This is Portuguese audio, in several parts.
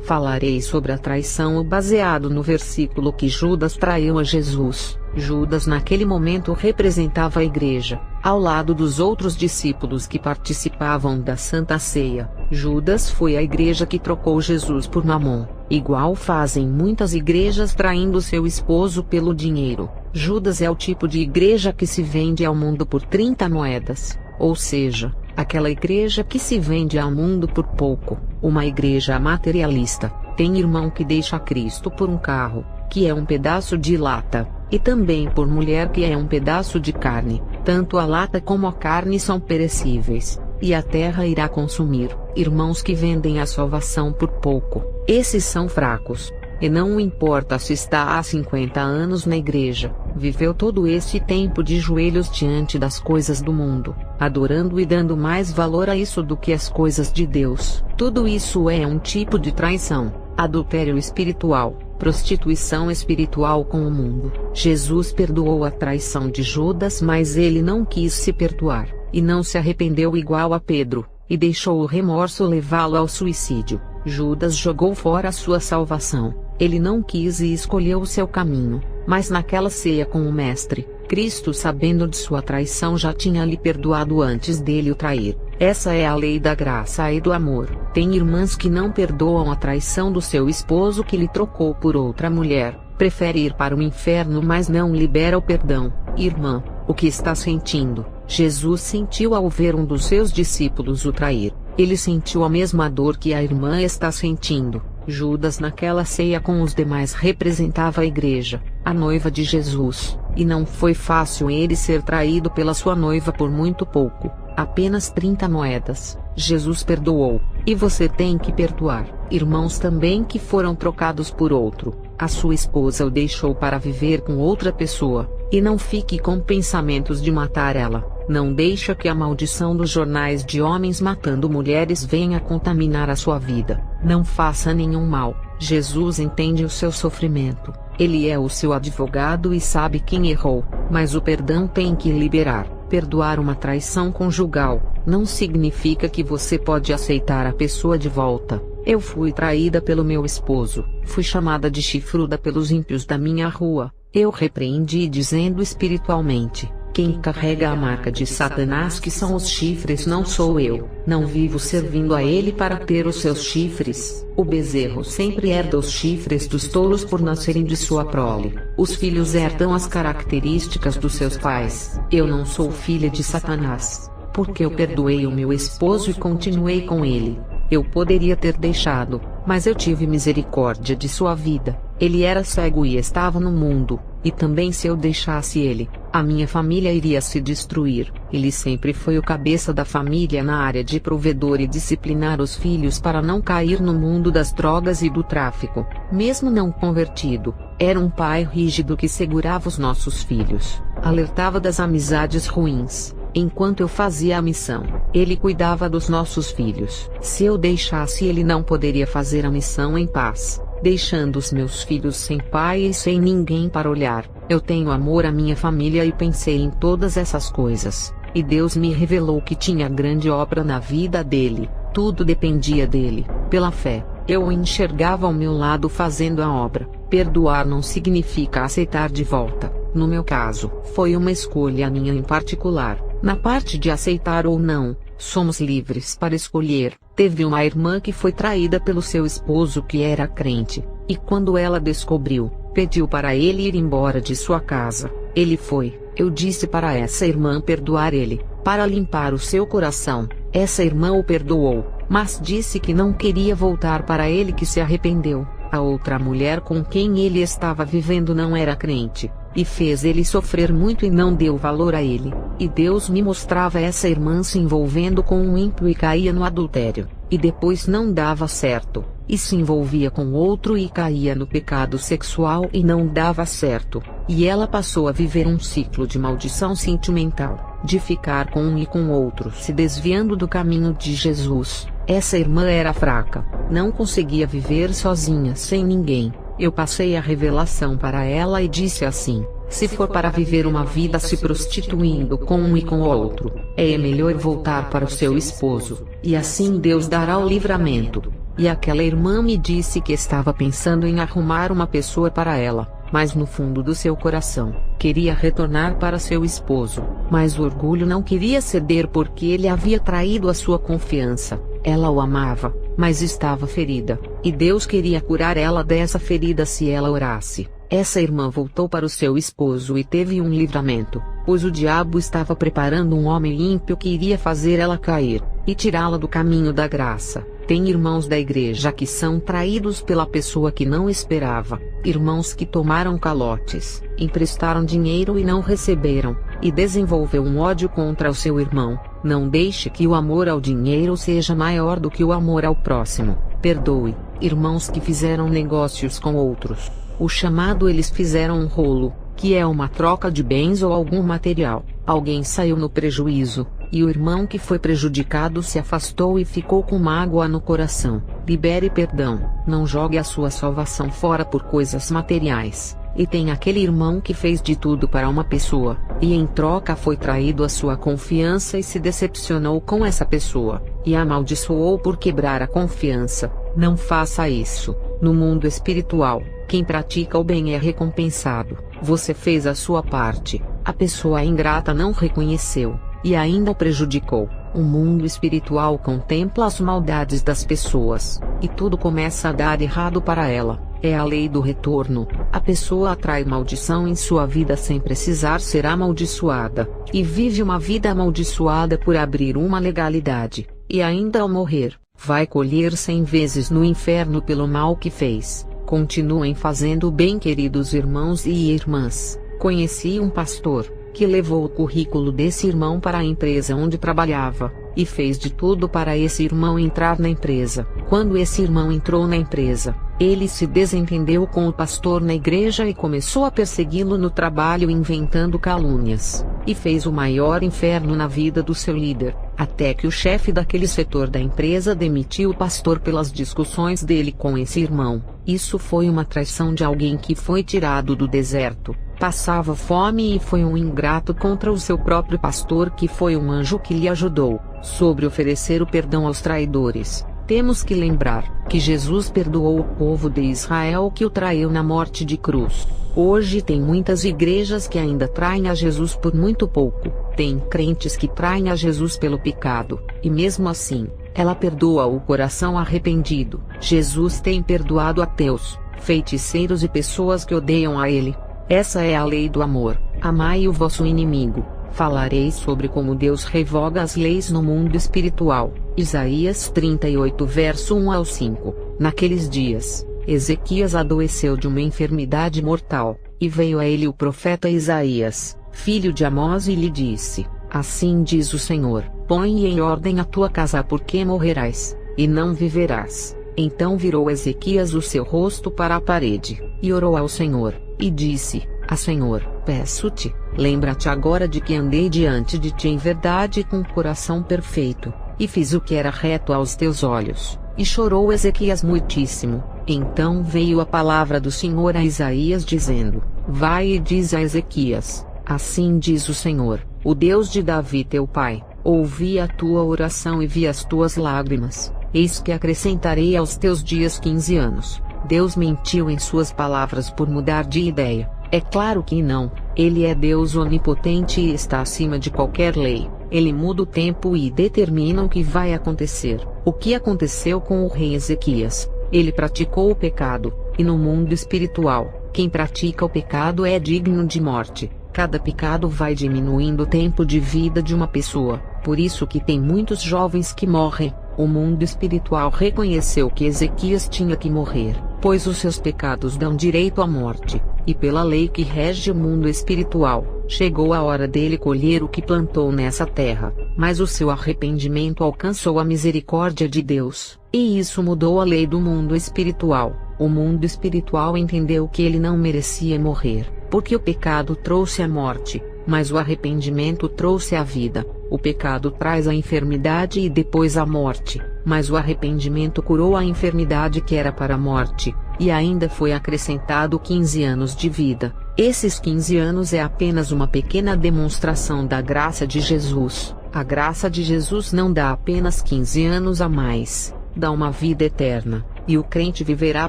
Falarei sobre a traição baseado no versículo que Judas traiu a Jesus. Judas naquele momento representava a igreja, ao lado dos outros discípulos que participavam da Santa Ceia. Judas foi a igreja que trocou Jesus por Mamon, igual fazem muitas igrejas traindo seu esposo pelo dinheiro. Judas é o tipo de igreja que se vende ao mundo por 30 moedas, ou seja, aquela igreja que se vende ao mundo por pouco, uma igreja materialista. Tem irmão que deixa Cristo por um carro, que é um pedaço de lata, e também por mulher que é um pedaço de carne. Tanto a lata como a carne são perecíveis, e a terra irá consumir. Irmãos que vendem a salvação por pouco, esses são fracos. E não importa se está há 50 anos na igreja, viveu todo esse tempo de joelhos diante das coisas do mundo, adorando e dando mais valor a isso do que às coisas de Deus. Tudo isso é um tipo de traição, adultério espiritual, prostituição espiritual com o mundo. Jesus perdoou a traição de Judas, mas ele não quis se perdoar, e não se arrependeu igual a Pedro, e deixou o remorso levá-lo ao suicídio. Judas jogou fora a sua salvação. Ele não quis e escolheu o seu caminho, mas naquela ceia com o Mestre, Cristo, sabendo de sua traição, já tinha lhe perdoado antes dele o trair. Essa é a lei da graça e do amor. Tem irmãs que não perdoam a traição do seu esposo que lhe trocou por outra mulher, prefere ir para o inferno mas não libera o perdão. Irmã, o que está sentindo? Jesus sentiu ao ver um dos seus discípulos o trair. Ele sentiu a mesma dor que a irmã está sentindo. Judas naquela ceia com os demais representava a igreja, a noiva de Jesus, e não foi fácil ele ser traído pela sua noiva por muito pouco, apenas 30 moedas. Jesus perdoou, e você tem que perdoar. Irmãos também que foram trocados por outro, a sua esposa o deixou para viver com outra pessoa, e não fique com pensamentos de matar ela. Não deixa que a maldição dos jornais de homens matando mulheres venha contaminar a sua vida. Não faça nenhum mal. Jesus entende o seu sofrimento. Ele é o seu advogado e sabe quem errou, mas o perdão tem que liberar. Perdoar uma traição conjugal não significa que você pode aceitar a pessoa de volta. Eu fui traída pelo meu esposo, fui chamada de chifruda pelos ímpios da minha rua. Eu repreendi dizendo espiritualmente: quem carrega a marca de Satanás, que são os chifres, não sou eu. Não vivo servindo a ele para ter os seus chifres. O bezerro sempre herda os chifres dos touros por nascerem de sua prole. Os filhos herdam as características dos seus pais. Eu não sou filha de Satanás, porque eu perdoei o meu esposo e continuei com ele. Eu poderia ter deixado, mas eu tive misericórdia de sua vida. Ele era cego e estava no mundo, e também se eu deixasse ele, a minha família iria se destruir. Ele sempre foi o cabeça da família na área de provedor e disciplinar os filhos para não cair no mundo das drogas e do tráfico. Mesmo não convertido, era um pai rígido que segurava os nossos filhos, alertava das amizades ruins. Enquanto eu fazia a missão, ele cuidava dos nossos filhos. Se eu deixasse, ele não poderia fazer a missão em paz, deixando os meus filhos sem pai e sem ninguém para olhar. Eu tenho amor à minha família e pensei em todas essas coisas, e Deus me revelou que tinha grande obra na vida dele. Tudo dependia dele. Pela fé, eu o enxergava ao meu lado fazendo a obra. Perdoar não significa aceitar de volta. No meu caso, foi uma escolha minha em particular. Na parte de aceitar ou não, somos livres para escolher. Teve uma irmã que foi traída pelo seu esposo que era crente, e quando ela descobriu, pediu para ele ir embora de sua casa. Ele foi. Eu disse para essa irmã perdoar ele, para limpar o seu coração. Essa irmã o perdoou, mas disse que não queria voltar para ele, que se arrependeu. A outra mulher com quem ele estava vivendo não era crente, e fez ele sofrer muito e não deu valor a ele. E Deus me mostrava essa irmã se envolvendo com um ímpio e caía no adultério, e depois não dava certo, e se envolvia com outro e caía no pecado sexual e não dava certo, e ela passou a viver um ciclo de maldição sentimental, de ficar com um e com outro, se desviando do caminho de Jesus. Essa irmã era fraca, não conseguia viver sozinha sem ninguém. Eu passei a revelação para ela e disse assim: se for para viver uma vida se prostituindo com um e com o outro, é melhor voltar para o seu esposo, e assim Deus dará o livramento. e aquela irmã me disse que estava pensando em arrumar uma pessoa para ela, mas no fundo do seu coração, queria retornar para seu esposo, mas o orgulho não queria ceder porque ele havia traído a sua confiança. Ela o amava, mas estava ferida, e Deus queria curar ela dessa ferida se ela orasse. Essa irmã voltou para o seu esposo e teve um livramento, pois o diabo estava preparando um homem ímpio que iria fazer ela cair, e tirá-la do caminho da graça. Tem irmãos da igreja que são traídos pela pessoa que não esperava, irmãos que tomaram calotes, emprestaram dinheiro e não receberam, e desenvolveu um ódio contra o seu irmão. Não deixe que o amor ao dinheiro seja maior do que o amor ao próximo. Perdoe, irmãos que fizeram negócios com outros. O chamado eles fizeram um rolo, que é uma troca de bens ou algum material. Alguém saiu no prejuízo, e o irmão que foi prejudicado se afastou e ficou com mágoa no coração. Libere perdão, não jogue a sua salvação fora por coisas materiais. E tem aquele irmão que fez de tudo para uma pessoa, e em troca foi traído a sua confiança e se decepcionou com essa pessoa, e a amaldiçoou por quebrar a confiança. Não faça isso. No mundo espiritual, quem pratica o bem é recompensado. Você fez a sua parte, a pessoa ingrata não reconheceu, e ainda o prejudicou. O mundo espiritual contempla as maldades das pessoas, e tudo começa a dar errado para ela. É a lei do retorno. A pessoa atrai maldição em sua vida sem precisar ser amaldiçoada, e vive uma vida amaldiçoada por abrir uma legalidade, e ainda ao morrer, vai colher 100 vezes no inferno pelo mal que fez. Continuem fazendo o bem, queridos irmãos e irmãs. Conheci um pastor que levou o currículo desse irmão para a empresa onde trabalhava, e fez de tudo para esse irmão entrar na empresa. Quando esse irmão entrou na empresa, ele se desentendeu com o pastor na igreja e começou a persegui-lo no trabalho inventando calúnias, e fez o maior inferno na vida do seu líder, até que o chefe daquele setor da empresa demitiu o pastor pelas discussões dele com esse irmão. Isso foi uma traição de alguém que foi tirado do deserto, passava fome e foi um ingrato contra o seu próprio pastor, que foi um anjo que lhe ajudou. Sobre oferecer o perdão aos traidores, temos que lembrar que Jesus perdoou o povo de Israel que o traiu na morte de cruz. Hoje tem muitas igrejas que ainda traem a Jesus por muito pouco. Tem crentes que traem a Jesus pelo pecado, e mesmo assim, ela perdoa o coração arrependido. Jesus tem perdoado ateus, feiticeiros e pessoas que odeiam a ele. Essa é a lei do amor. Amai o vosso inimigo. Falarei sobre como Deus revoga as leis no mundo espiritual. Isaías 38 verso 1 ao 5. Naqueles dias, Ezequias adoeceu de uma enfermidade mortal, e veio a ele o profeta Isaías, filho de Amós, e lhe disse: Assim diz o Senhor, põe em ordem a tua casa, porque morrerás, e não viverás. Então virou Ezequias o seu rosto para a parede, e orou ao Senhor, e disse: Senhor, peço-te, lembra-te agora de que andei diante de ti em verdade e com coração perfeito, e fiz o que era reto aos teus olhos. E chorou Ezequias muitíssimo. Então veio a palavra do Senhor a Isaías dizendo: Vai e diz a Ezequias: Assim diz o Senhor, o Deus de Davi teu pai, ouvi a tua oração e vi as tuas lágrimas. Eis que acrescentarei aos teus dias 15 anos. Deus mentiu em suas palavras por mudar de ideia. É claro que não. Ele é Deus onipotente e está acima de qualquer lei. Ele muda o tempo e determina o que vai acontecer. O que aconteceu com o rei Ezequias? Ele praticou o pecado, e no mundo espiritual, quem pratica o pecado é digno de morte. Cada pecado vai diminuindo o tempo de vida de uma pessoa, por isso que tem muitos jovens que morrem. O mundo espiritual reconheceu que Ezequias tinha que morrer, pois os seus pecados dão direito à morte, e pela lei que rege o mundo espiritual, chegou a hora dele colher o que plantou nessa terra, mas o seu arrependimento alcançou a misericórdia de Deus, e isso mudou a lei do mundo espiritual. O mundo espiritual entendeu que ele não merecia morrer, porque o pecado trouxe a morte, mas o arrependimento trouxe a vida. O pecado traz a enfermidade e depois a morte, mas o arrependimento curou a enfermidade que era para a morte, e ainda foi acrescentado 15 anos de vida. Esses 15 anos é apenas uma pequena demonstração da graça de Jesus. A graça de Jesus não dá apenas 15 anos a mais. dá uma vida eterna, e o crente viverá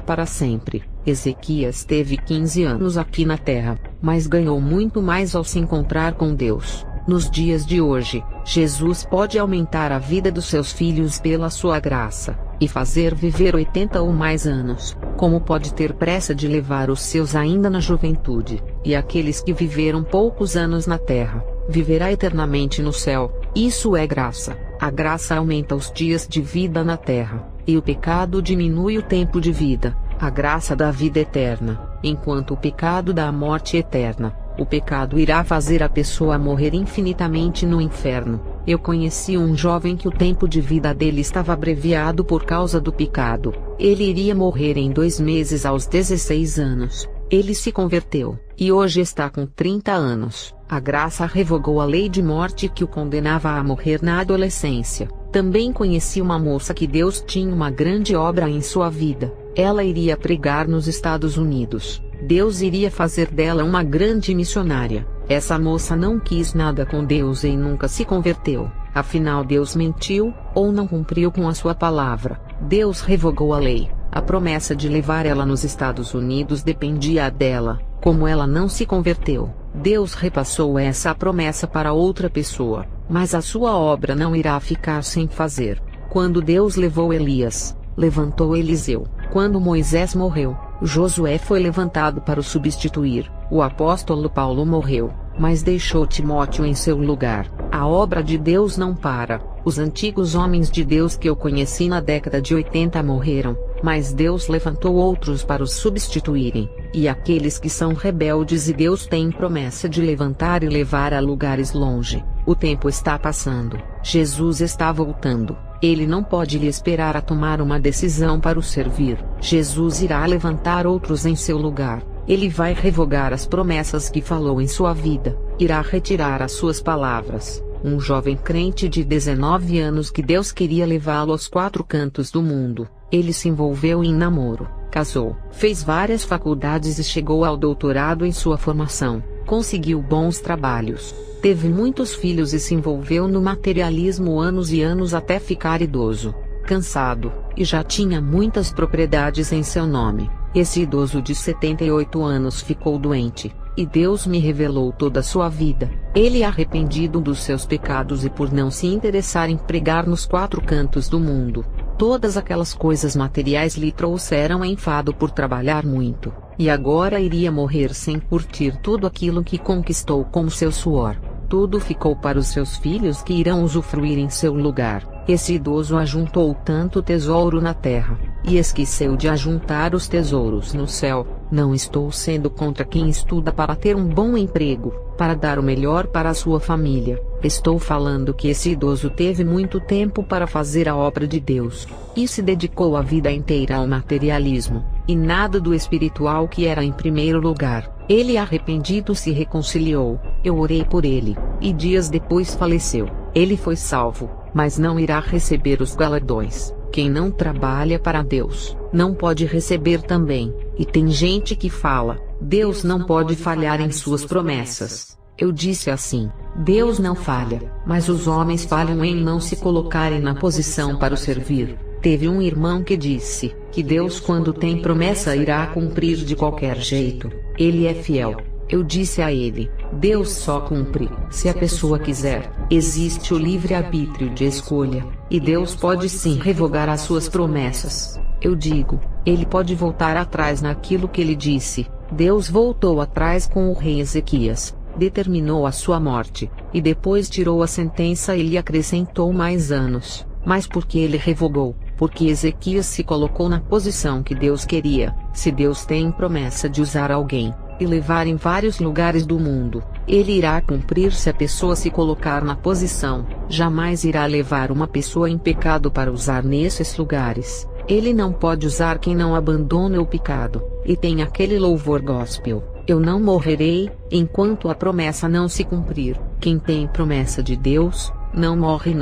para sempre. Ezequias teve 15 anos aqui na terra, mas ganhou muito mais ao se encontrar com Deus. Nos dias de hoje, Jesus pode aumentar a vida dos seus filhos pela sua graça, e fazer viver 80 ou mais anos, como pode ter pressa de levar os seus ainda na juventude, e aqueles que viveram poucos anos na terra, viverá eternamente no céu. Isso é graça. A graça aumenta os dias de vida na terra, e o pecado diminui o tempo de vida. A graça dá vida eterna, enquanto o pecado dá a morte eterna. O pecado irá fazer a pessoa morrer infinitamente no inferno. Eu conheci um jovem que o tempo de vida dele estava abreviado por causa do pecado. Ele iria morrer em 2 meses aos 16 anos. Ele se converteu, e hoje está com 30 anos. A graça revogou a lei de morte que o condenava a morrer na adolescência. Também conheci uma moça que Deus tinha uma grande obra em sua vida. Ela iria pregar nos Estados Unidos. Deus iria fazer dela uma grande missionária. Essa moça não quis nada com Deus e nunca se converteu. Afinal, Deus mentiu, ou não cumpriu com a sua palavra. Deus revogou a lei. A promessa de levar ela nos Estados Unidos dependia dela. Como ela não se converteu, Deus repassou essa promessa para outra pessoa. Mas a sua obra não irá ficar sem fazer. Quando Deus levou Elias, levantou Eliseu. Quando Moisés morreu, Josué foi levantado para o substituir. O apóstolo Paulo morreu, mas deixou Timóteo em seu lugar. A obra de Deus não para. Os antigos homens de Deus que eu conheci na década de 80 morreram, mas Deus levantou outros para os substituírem. E aqueles que são rebeldes e Deus tem promessa de levantar e levar a lugares longe. O tempo está passando. Jesus está voltando. Ele não pode lhe esperar a tomar uma decisão para o servir. Jesus irá levantar outros em seu lugar. Ele vai revogar as promessas que falou em sua vida. Irá retirar as suas palavras. Um jovem crente de 19 anos que Deus queria levá-lo aos 4 cantos do mundo. Ele se envolveu em namoro, casou, fez várias faculdades e chegou ao doutorado em sua formação. Conseguiu bons trabalhos, teve muitos filhos e se envolveu no materialismo anos e anos até ficar idoso, cansado, e já tinha muitas propriedades em seu nome. Esse idoso de 78 anos ficou doente, e Deus me revelou toda a sua vida. Ele é arrependido dos seus pecados e por não se interessar em pregar nos 4 cantos do mundo. Todas aquelas coisas materiais lhe trouxeram enfado por trabalhar muito, e agora iria morrer sem curtir tudo aquilo que conquistou com seu suor. Tudo ficou para os seus filhos que irão usufruir em seu lugar. Esse idoso ajuntou tanto tesouro na terra, e esqueceu de ajuntar os tesouros no céu. Não estou sendo contra quem estuda para ter um bom emprego, para dar o melhor para a sua família. Estou falando que esse idoso teve muito tempo para fazer a obra de Deus, e se dedicou a vida inteira ao materialismo, e nada do espiritual que era em primeiro lugar. Ele arrependido se reconciliou, eu orei por ele, e dias depois faleceu. Ele foi salvo, mas não irá receber os galardões. Quem não trabalha para Deus, não pode receber também. E tem gente que fala, Deus não pode falhar em suas promessas. Eu disse assim, Deus não falha, mas os homens falham em não se colocarem na posição para o servir. Teve um irmão que disse, que Deus quando tem promessa irá cumprir de qualquer jeito. Ele é fiel. Eu disse a ele, Deus só cumpre, se a pessoa quiser. Existe o livre-arbítrio de escolha, e Deus pode sim revogar as suas promessas. Eu digo, ele pode voltar atrás naquilo que ele disse. Deus voltou atrás com o rei Ezequias, determinou a sua morte, e depois tirou a sentença e lhe acrescentou mais anos. Mas por que ele revogou? Porque Ezequias se colocou na posição que Deus queria. Se Deus tem promessa de usar alguém e levar em vários lugares do mundo, ele irá cumprir se a pessoa se colocar na posição. Jamais irá levar uma pessoa em pecado para usar nesses lugares. Ele não pode usar quem não abandona o pecado. E tem aquele louvor gospel, eu não morrerei, enquanto a promessa não se cumprir. Quem tem promessa de Deus, não morre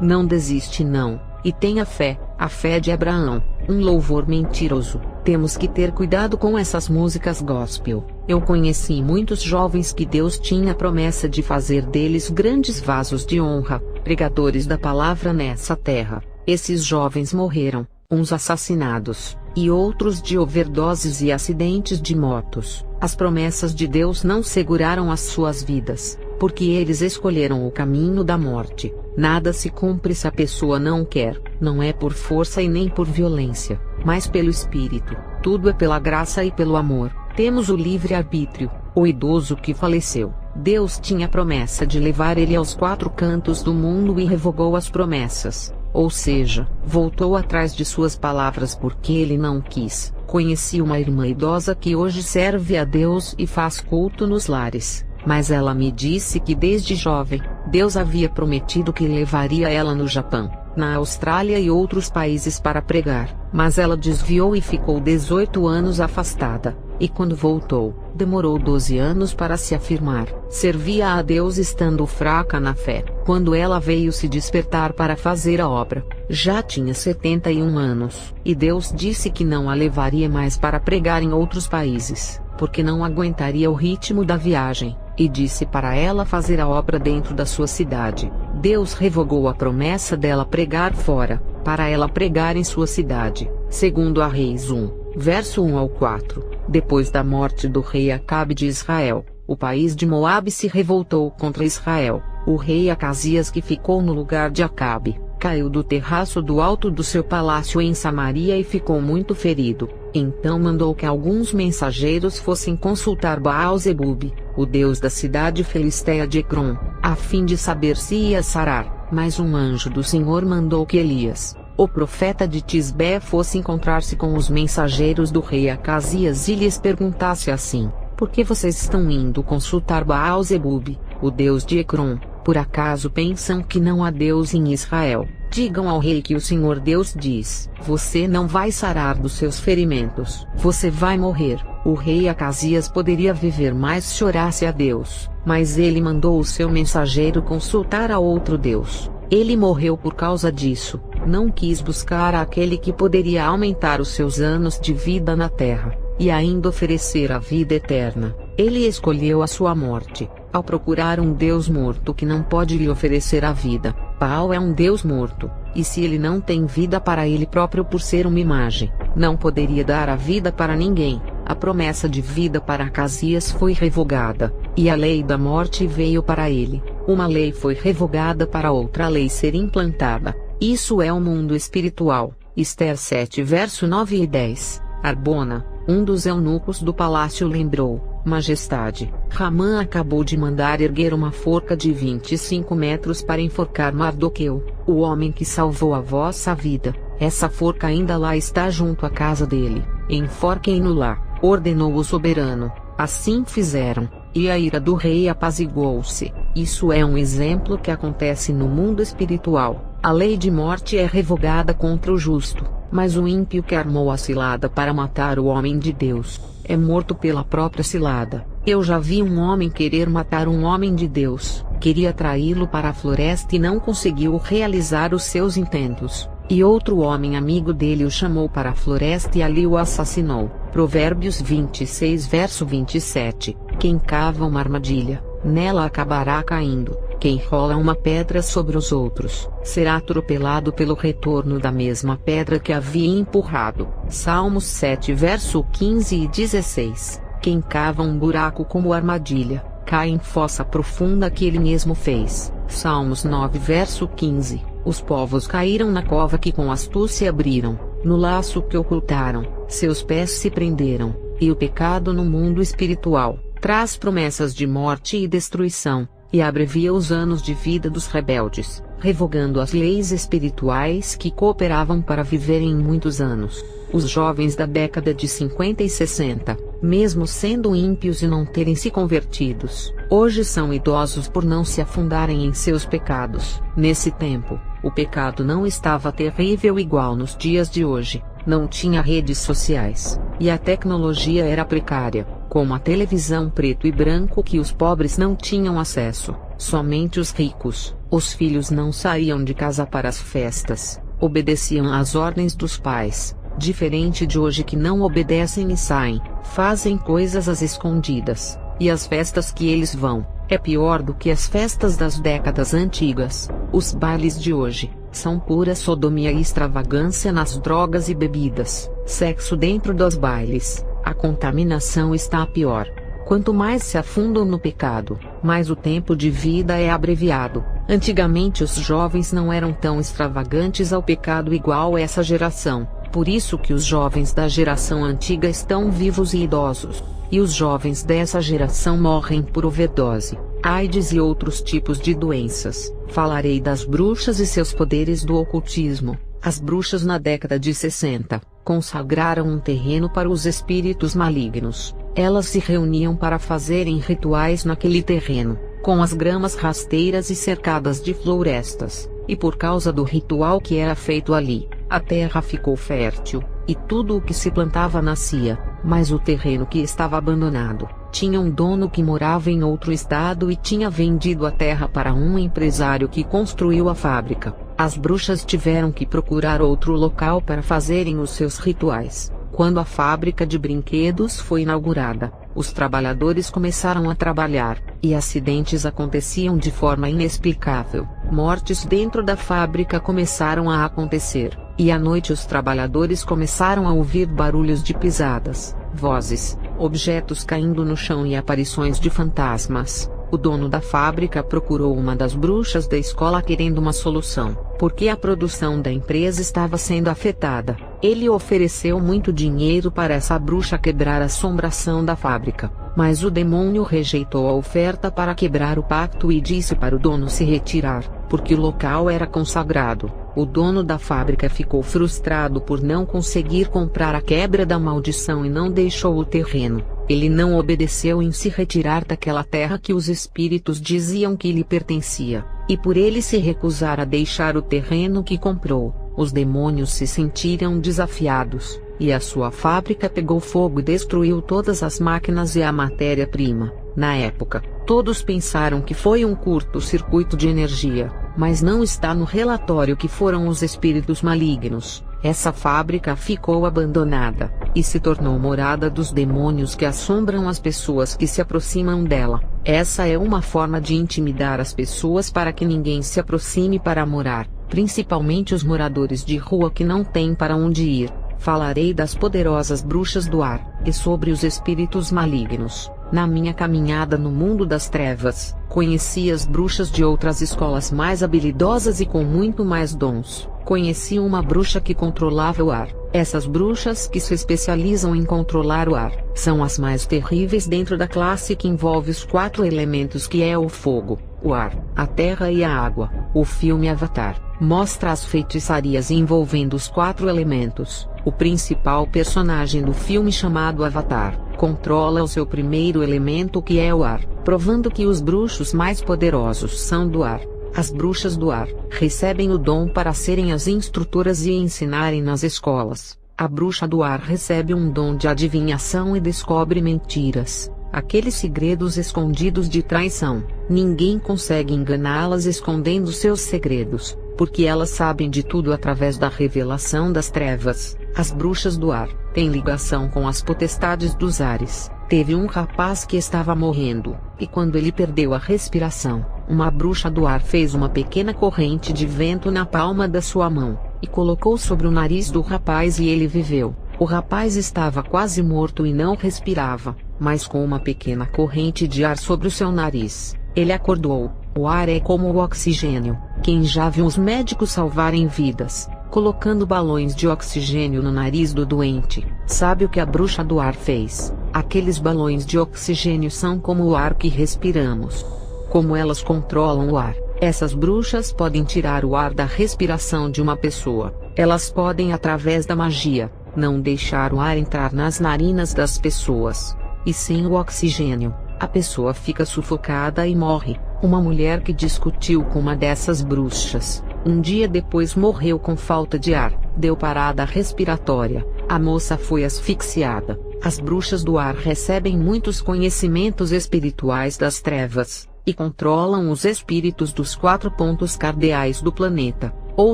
não desiste não. E tenha fé, a fé de Abraão, um louvor mentiroso. Temos que ter cuidado com essas músicas gospel. Eu conheci muitos jovens que Deus tinha promessa de fazer deles grandes vasos de honra, pregadores da palavra nessa terra. Esses jovens morreram, uns assassinados, e outros de overdoses e acidentes de motos. As promessas de Deus não seguraram as suas vidas, porque eles escolheram o caminho da morte. Nada se cumpre se a pessoa não quer, não é por força e nem por violência, mas pelo Espírito. Tudo é pela graça e pelo amor. Temos o livre-arbítrio. O idoso que faleceu, Deus tinha promessa de levar ele aos quatro cantos do mundo e revogou as promessas. Ou seja, voltou atrás de suas palavras porque ele não quis. Conheci uma irmã idosa que hoje serve a Deus e faz culto nos lares, mas ela me disse que desde jovem, Deus havia prometido que levaria ela no Japão, na Austrália e outros países para pregar, mas ela desviou e ficou 18 anos afastada. E quando voltou, demorou 12 anos para se afirmar. Servia a Deus estando fraca na fé. Quando ela veio se despertar para fazer a obra, já tinha 71 anos. E Deus disse que não a levaria mais para pregar em outros países, porque não aguentaria o ritmo da viagem. E disse para ela fazer a obra dentro da sua cidade. Deus revogou a promessa dela pregar fora, para ela pregar em sua cidade. Segundo a Reis 1, verso 1 ao 4. Depois da morte do rei Acabe de Israel, o país de Moabe se revoltou contra Israel. O rei Acasias, que ficou no lugar de Acabe, caiu do terraço do alto do seu palácio em Samaria e ficou muito ferido. Então mandou que alguns mensageiros fossem consultar Baal-zebub, o deus da cidade filisteia de Ecrom, a fim de saber se ia sarar. Mas um anjo do Senhor mandou que Elias, o profeta de Tisbé, fosse encontrar-se com os mensageiros do rei Acasias e lhes perguntasse assim: por que vocês estão indo consultar Baal-zebub, o deus de Ecrom? Por acaso pensam que não há Deus em Israel? Digam ao rei que o Senhor Deus diz: você não vai sarar dos seus ferimentos, você vai morrer. O rei Acasias poderia viver mais se chorasse a Deus, mas ele mandou o seu mensageiro consultar a outro Deus. Ele morreu por causa disso. Não quis buscar aquele que poderia aumentar os seus anos de vida na terra, e ainda oferecer a vida eterna. Ele escolheu a sua morte, ao procurar um Deus morto que não pode lhe oferecer a vida. Baal é um Deus morto, e se ele não tem vida para ele próprio por ser uma imagem, não poderia dar a vida para ninguém. A promessa de vida para Acasias foi revogada, e a lei da morte veio para ele. Uma lei foi revogada para outra lei ser implantada. Isso é o mundo espiritual. Ester 7 verso 9 e 10. Arbona, um dos eunucos do palácio, lembrou: Majestade, Ramã acabou de mandar erguer uma forca de 25 metros para enforcar Mardoqueu, o homem que salvou a vossa vida. Essa forca ainda lá está junto à casa dele. Enforquem-no lá, ordenou o soberano. Assim fizeram, e a ira do rei apaziguou-se. Isso é um exemplo que acontece no mundo espiritual. A lei de morte é revogada contra o justo, mas o ímpio que armou a cilada para matar o homem de Deus, é morto pela própria cilada. Eu já vi um homem querer matar um homem de Deus, queria traí-lo para a floresta e não conseguiu realizar os seus intentos. E outro homem amigo dele o chamou para a floresta e ali o assassinou. Provérbios 26 verso 27. Quem cava uma armadilha, nela acabará caindo. Quem rola uma pedra sobre os outros, será atropelado pelo retorno da mesma pedra que havia empurrado. Salmos 7 verso 15 e 16. Quem cava um buraco como armadilha, cai em fossa profunda que ele mesmo fez. Salmos 9 verso 15. Os povos caíram na cova que com astúcia abriram, no laço que ocultaram, seus pés se prenderam. E o pecado no mundo espiritual traz promessas de morte e destruição, e abrevia os anos de vida dos rebeldes, revogando as leis espirituais que cooperavam para viverem muitos anos. Os jovens da década de 50 e 60, mesmo sendo ímpios e não terem se convertidos, hoje são idosos por não se afundarem em seus pecados. Nesse tempo, o pecado não estava terrível igual nos dias de hoje, não tinha redes sociais, e a tecnologia era precária, como a televisão preto e branco que os pobres não tinham acesso, somente os ricos. Os filhos não saíam de casa para as festas, obedeciam às ordens dos pais. Diferente de hoje que não obedecem e saem, fazem coisas às escondidas, e as festas que eles vão, é pior do que as festas das décadas antigas. Os bailes de hoje, são pura sodomia e extravagância nas drogas e bebidas, sexo dentro dos bailes. A contaminação está pior. Quanto mais se afundam no pecado, mais o tempo de vida é abreviado. Antigamente os jovens não eram tão extravagantes ao pecado igual essa geração, por isso que os jovens da geração antiga estão vivos e idosos, e os jovens dessa geração morrem por overdose, AIDS e outros tipos de doenças. Falarei das bruxas e seus poderes do ocultismo. As bruxas na década de 60, consagraram um terreno para os espíritos malignos. Elas se reuniam para fazerem rituais naquele terreno, com as gramas rasteiras e cercadas de florestas, e por causa do ritual que era feito ali, a terra ficou fértil, e tudo o que se plantava nascia, mas o terreno que estava abandonado, tinha um dono que morava em outro estado e tinha vendido a terra para um empresário que construiu a fábrica. As bruxas tiveram que procurar outro local para fazerem os seus rituais. Quando a fábrica de brinquedos foi inaugurada, os trabalhadores começaram a trabalhar, e acidentes aconteciam de forma inexplicável. Mortes dentro da fábrica começaram a acontecer, e à noite os trabalhadores começaram a ouvir barulhos de pisadas, vozes, objetos caindo no chão e aparições de fantasmas. O dono da fábrica procurou uma das bruxas da escola querendo uma solução, porque a produção da empresa estava sendo afetada. Ele ofereceu muito dinheiro para essa bruxa quebrar a assombração da fábrica, mas o demônio rejeitou a oferta para quebrar o pacto e disse para o dono se retirar, porque o local era consagrado. O dono da fábrica ficou frustrado por não conseguir comprar a quebra da maldição e não deixou o terreno. Ele não obedeceu em se retirar daquela terra que os espíritos diziam que lhe pertencia, e por ele se recusar a deixar o terreno que comprou, os demônios se sentiram desafiados, e a sua fábrica pegou fogo e destruiu todas as máquinas e a matéria-prima. Na época, todos pensaram que foi um curto-circuito de energia, mas não está no relatório que foram os espíritos malignos. Essa fábrica ficou abandonada, e se tornou morada dos demônios que assombram as pessoas que se aproximam dela. Essa é uma forma de intimidar as pessoas para que ninguém se aproxime para morar, principalmente os moradores de rua que não têm para onde ir. Falarei das poderosas bruxas do ar, e sobre os espíritos malignos. Na minha caminhada no mundo das trevas, conheci as bruxas de outras escolas mais habilidosas e com muito mais dons. Conheci uma bruxa que controlava o ar. Essas bruxas que se especializam em controlar o ar, são as mais terríveis dentro da classe que envolve os 4 elementos que é o fogo, o ar, a terra e a água. O filme Avatar mostra as feitiçarias envolvendo os 4 elementos. O principal personagem do filme, chamado Avatar, controla o seu primeiro elemento, que é o ar, provando que os bruxos mais poderosos são do ar. As bruxas do ar recebem o dom para serem as instrutoras e ensinarem nas escolas. A bruxa do ar recebe um dom de adivinhação e descobre mentiras, aqueles segredos escondidos de traição. Ninguém consegue enganá-las escondendo seus segredos, porque elas sabem de tudo através da revelação das trevas. As bruxas do ar têm ligação com as potestades dos ares. Teve um rapaz que estava morrendo, e quando ele perdeu a respiração, uma bruxa do ar fez uma pequena corrente de vento na palma da sua mão, e colocou sobre o nariz do rapaz e ele viveu. O rapaz estava quase morto e não respirava, mas com uma pequena corrente de ar sobre o seu nariz, ele acordou. O ar é como o oxigênio. Quem já viu os médicos salvarem vidas, colocando balões de oxigênio no nariz do doente, sabe o que a bruxa do ar fez? Aqueles balões de oxigênio são como o ar que respiramos. Como elas controlam o ar, essas bruxas podem tirar o ar da respiração de uma pessoa. Elas podem, através da magia, não deixar o ar entrar nas narinas das pessoas. E sem o oxigênio, a pessoa fica sufocada e morre. Uma mulher que discutiu com uma dessas bruxas, um dia depois morreu com falta de ar, deu parada respiratória. A moça foi asfixiada. As bruxas do ar recebem muitos conhecimentos espirituais das trevas, e controlam os espíritos dos 4 pontos cardeais do planeta, ou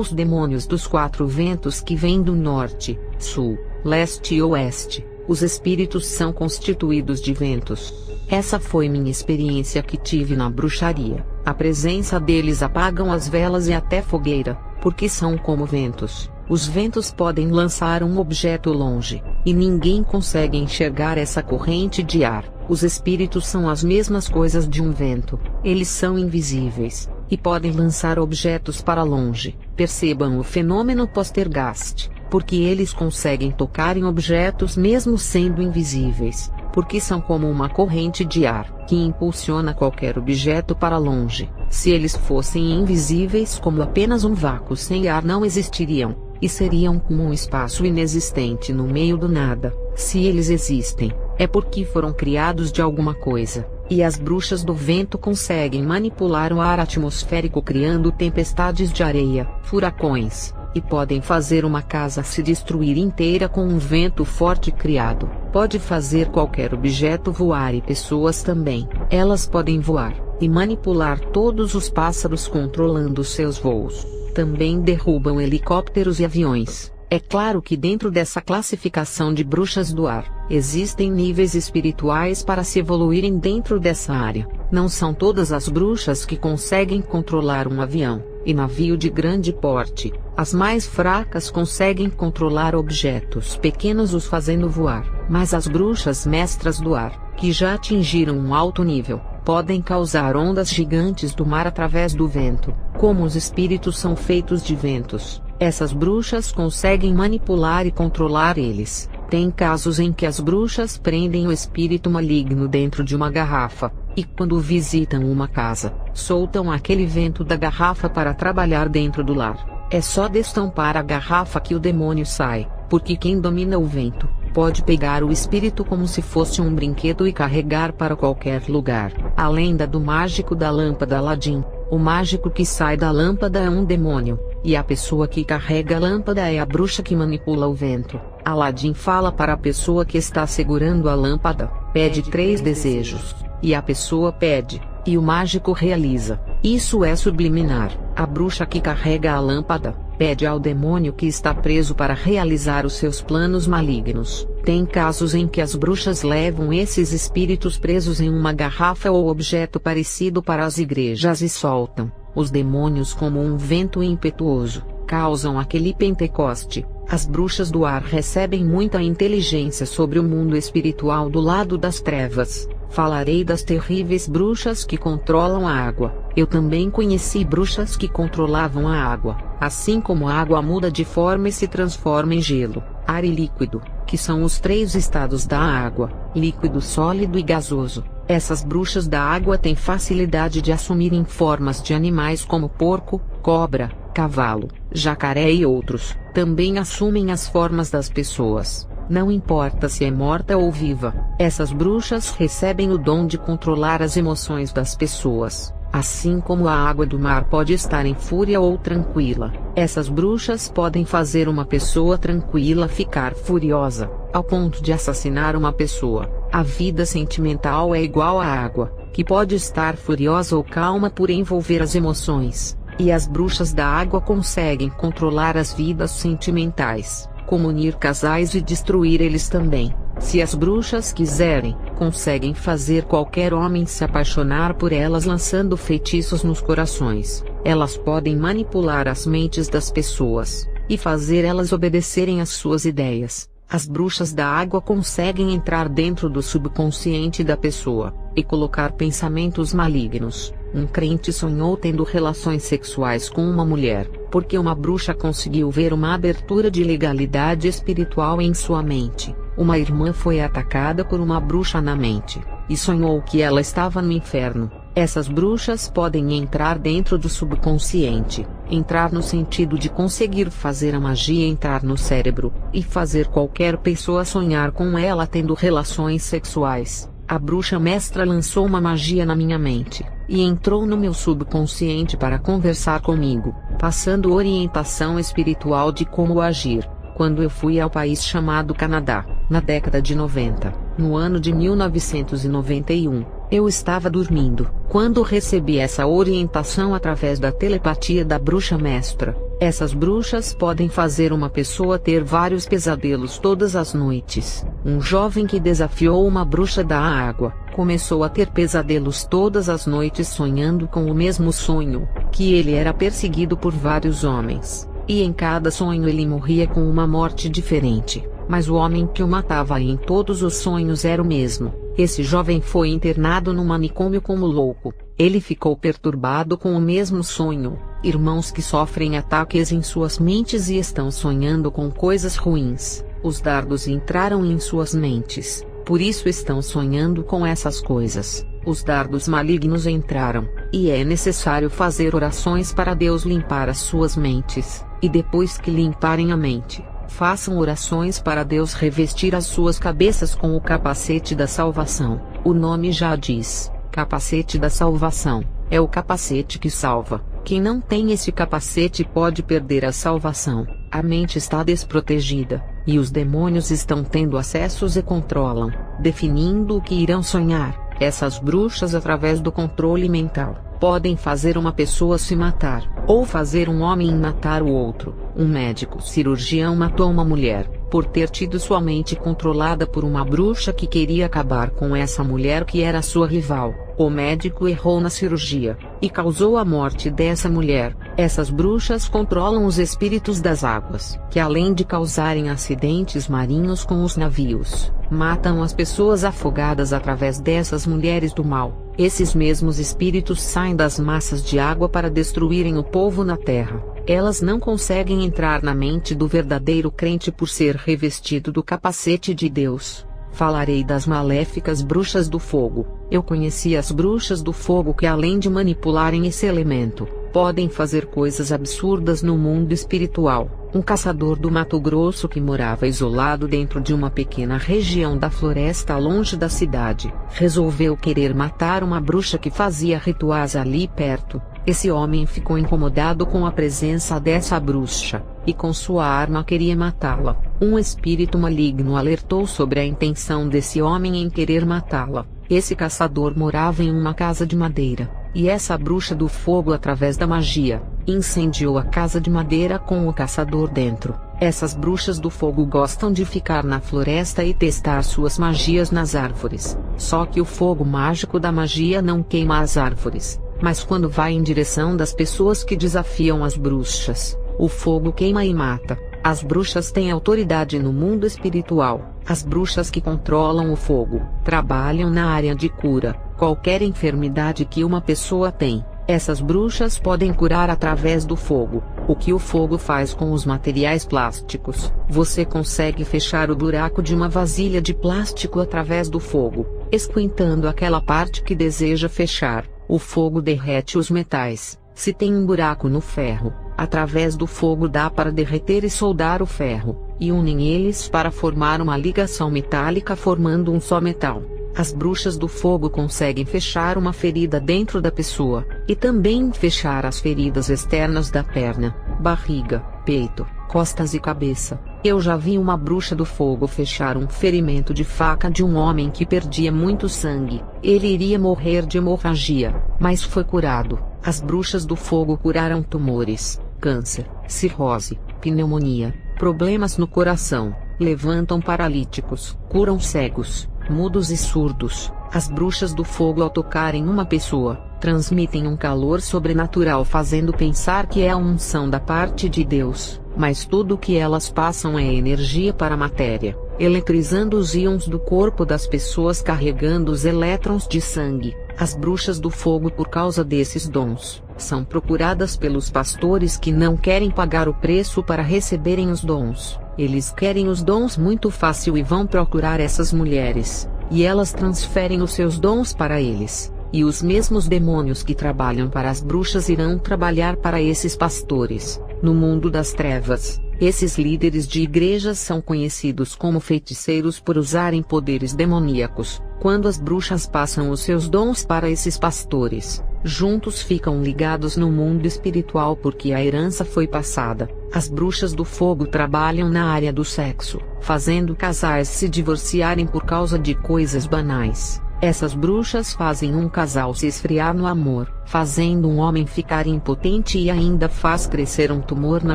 os demônios dos 4 ventos que vêm do norte, sul, leste e oeste. Os espíritos são constituídos de ventos. Essa foi minha experiência que tive na bruxaria. A presença deles apagam as velas e até fogueira, porque são como ventos. Os ventos podem lançar um objeto longe, e ninguém consegue enxergar essa corrente de ar. Os espíritos são as mesmas coisas de um vento. Eles são invisíveis, e podem lançar objetos para longe. Percebam o fenômeno Poltergeist, porque eles conseguem tocar em objetos mesmo sendo invisíveis, porque são como uma corrente de ar, que impulsiona qualquer objeto para longe. Se eles fossem invisíveis como apenas um vácuo sem ar, não existiriam, e seriam como um espaço inexistente no meio do nada. Se eles existem, é porque foram criados de alguma coisa, e as bruxas do vento conseguem manipular o ar atmosférico criando tempestades de areia, furacões, e podem fazer uma casa se destruir inteira com um vento forte criado. Pode fazer qualquer objeto voar e pessoas também. Elas podem voar, e manipular todos os pássaros controlando seus voos. Também derrubam helicópteros e aviões. É claro que dentro dessa classificação de bruxas do ar, existem níveis espirituais para se evoluírem dentro dessa área. Não são todas as bruxas que conseguem controlar um avião e navio de grande porte. As mais fracas conseguem controlar objetos pequenos os fazendo voar. Mas as bruxas mestras do ar, que já atingiram um alto nível, podem causar ondas gigantes do mar através do vento. Como os espíritos são feitos de ventos, essas bruxas conseguem manipular e controlar eles. Tem casos em que as bruxas prendem o espírito maligno dentro de uma garrafa, e quando visitam uma casa, soltam aquele vento da garrafa para trabalhar dentro do lar. É só destampar a garrafa que o demônio sai, porque quem domina o vento pode pegar o espírito como se fosse um brinquedo e carregar para qualquer lugar. A lenda do mágico da lâmpada Aladim: o mágico que sai da lâmpada é um demônio, e a pessoa que carrega a lâmpada é a bruxa que manipula o vento. Aladim fala para a pessoa que está segurando a lâmpada: pede 3 desejos, e a pessoa pede, e o mágico realiza. Isso é subliminar. A bruxa que carrega a lâmpada pede ao demônio que está preso para realizar os seus planos malignos. Tem casos em que as bruxas levam esses espíritos presos em uma garrafa ou objeto parecido para as igrejas e soltam os demônios como um vento impetuoso. Causam aquele Pentecoste. As bruxas do ar recebem muita inteligência sobre o mundo espiritual do lado das trevas. Falarei das terríveis bruxas que controlam a água. Eu também conheci bruxas que controlavam a água, assim como a água muda de forma e se transforma em gelo, ar e líquido, que são os 3 estados da água: líquido, sólido e gasoso. Essas bruxas da água têm facilidade de assumirem formas de animais como porco, cobra, cavalo, jacaré e outros. Também assumem as formas das pessoas. Não importa se é morta ou viva, essas bruxas recebem o dom de controlar as emoções das pessoas. Assim como a água do mar pode estar em fúria ou tranquila, essas bruxas podem fazer uma pessoa tranquila ficar furiosa, ao ponto de assassinar uma pessoa. A vida sentimental é igual à água, que pode estar furiosa ou calma por envolver as emoções, e as bruxas da água conseguem controlar as vidas sentimentais, como unir casais e destruir eles também. Se as bruxas quiserem, conseguem fazer qualquer homem se apaixonar por elas lançando feitiços nos corações. Elas podem manipular as mentes das pessoas, e fazer elas obedecerem às suas ideias. As bruxas da água conseguem entrar dentro do subconsciente da pessoa, e colocar pensamentos malignos. Um crente sonhou tendo relações sexuais com uma mulher, porque uma bruxa conseguiu ver uma abertura de legalidade espiritual em sua mente. Uma irmã foi atacada por uma bruxa na mente, e sonhou que ela estava no inferno. Essas bruxas podem entrar dentro do subconsciente, entrar no sentido de conseguir fazer a magia entrar no cérebro, e fazer qualquer pessoa sonhar com ela tendo relações sexuais. A bruxa mestra lançou uma magia na minha mente, e entrou no meu subconsciente para conversar comigo, passando orientação espiritual de como agir. Quando eu fui ao país chamado Canadá, na década de 90, no ano de 1991, eu estava dormindo, quando recebi essa orientação através da telepatia da bruxa mestra. Essas bruxas podem fazer uma pessoa ter vários pesadelos todas as noites. Um jovem que desafiou uma bruxa da água, começou a ter pesadelos todas as noites, sonhando com o mesmo sonho, que ele era perseguido por vários homens, e em cada sonho ele morria com uma morte diferente, mas o homem que o matava em todos os sonhos era o mesmo. Esse jovem foi internado no manicômio como louco. Ele ficou perturbado com o mesmo sonho. Irmãos que sofrem ataques em suas mentes e estão sonhando com coisas ruins, os dardos entraram em suas mentes, por isso estão sonhando com essas coisas. Os dardos malignos entraram, e é necessário fazer orações para Deus limpar as suas mentes, e depois que limparem a mente, façam orações para Deus revestir as suas cabeças com o capacete da salvação. O nome já diz, capacete da salvação, é o capacete que salva. Quem não tem esse capacete pode perder a salvação. A mente está desprotegida, e os demônios estão tendo acessos e controlam, definindo o que irão sonhar. Essas bruxas, através do controle mental, podem fazer uma pessoa se matar, ou fazer um homem matar o outro. Um médico cirurgião matou uma mulher, por ter tido sua mente controlada por uma bruxa que queria acabar com essa mulher que era sua rival. O médico errou na cirurgia, e causou a morte dessa mulher. Essas bruxas controlam os espíritos das águas, que além de causarem acidentes marinhos com os navios, matam as pessoas afogadas através dessas mulheres do mal. Esses mesmos espíritos saem das massas de água para destruírem o povo na terra. Elas não conseguem entrar na mente do verdadeiro crente por ser revestido do capacete de Deus. Falarei das maléficas bruxas do fogo. Eu conheci as bruxas do fogo que, além de manipularem esse elemento, podem fazer coisas absurdas no mundo espiritual. Um caçador do Mato Grosso que morava isolado dentro de uma pequena região da floresta longe da cidade, resolveu querer matar uma bruxa que fazia rituais ali perto. Esse homem ficou incomodado com a presença dessa bruxa, e com sua arma queria matá-la. Um espírito maligno alertou sobre a intenção desse homem em querer matá-la. Esse caçador morava em uma casa de madeira, e essa bruxa do fogo, através da magia, incendiou a casa de madeira com o caçador dentro. Essas bruxas do fogo gostam de ficar na floresta e testar suas magias nas árvores. Só que o fogo mágico da magia não queima as árvores, mas quando vai em direção das pessoas que desafiam as bruxas, o fogo queima e mata. As bruxas têm autoridade no mundo espiritual. As bruxas que controlam o fogo trabalham na área de cura. Qualquer enfermidade que uma pessoa tem, essas bruxas podem curar através do fogo. O que o fogo faz com os materiais plásticos? Você consegue fechar o buraco de uma vasilha de plástico através do fogo, esquentando aquela parte que deseja fechar. O fogo derrete os metais. Se tem um buraco no ferro, através do fogo dá para derreter e soldar o ferro, e unem eles para formar uma ligação metálica formando um só metal. As bruxas do fogo conseguem fechar uma ferida dentro da pessoa, e também fechar as feridas externas da perna, barriga, peito, costas e cabeça. Eu já vi uma bruxa do fogo fechar um ferimento de faca de um homem que perdia muito sangue. Ele iria morrer de hemorragia, mas foi curado. As bruxas do fogo curaram tumores, câncer, cirrose, pneumonia, problemas no coração, levantam paralíticos, curam cegos, mudos e surdos. As bruxas do fogo, ao tocarem uma pessoa, transmitem um calor sobrenatural, fazendo pensar que é a unção da parte de Deus, mas tudo o que elas passam é energia para a matéria, eletrizando os íons do corpo das pessoas, carregando os elétrons de sangue. As bruxas do fogo, por causa desses dons, são procuradas pelos pastores que não querem pagar o preço para receberem os dons. Eles querem os dons muito fácil e vão procurar essas mulheres, e elas transferem os seus dons para eles. E os mesmos demônios que trabalham para as bruxas irão trabalhar para esses pastores. No mundo das trevas, esses líderes de igrejas são conhecidos como feiticeiros por usarem poderes demoníacos. Quando as bruxas passam os seus dons para esses pastores, juntos ficam ligados no mundo espiritual porque a herança foi passada. As bruxas do fogo trabalham na área do sexo, fazendo casais se divorciarem por causa de coisas banais. Essas bruxas fazem um casal se esfriar no amor, fazendo um homem ficar impotente, e ainda faz crescer um tumor na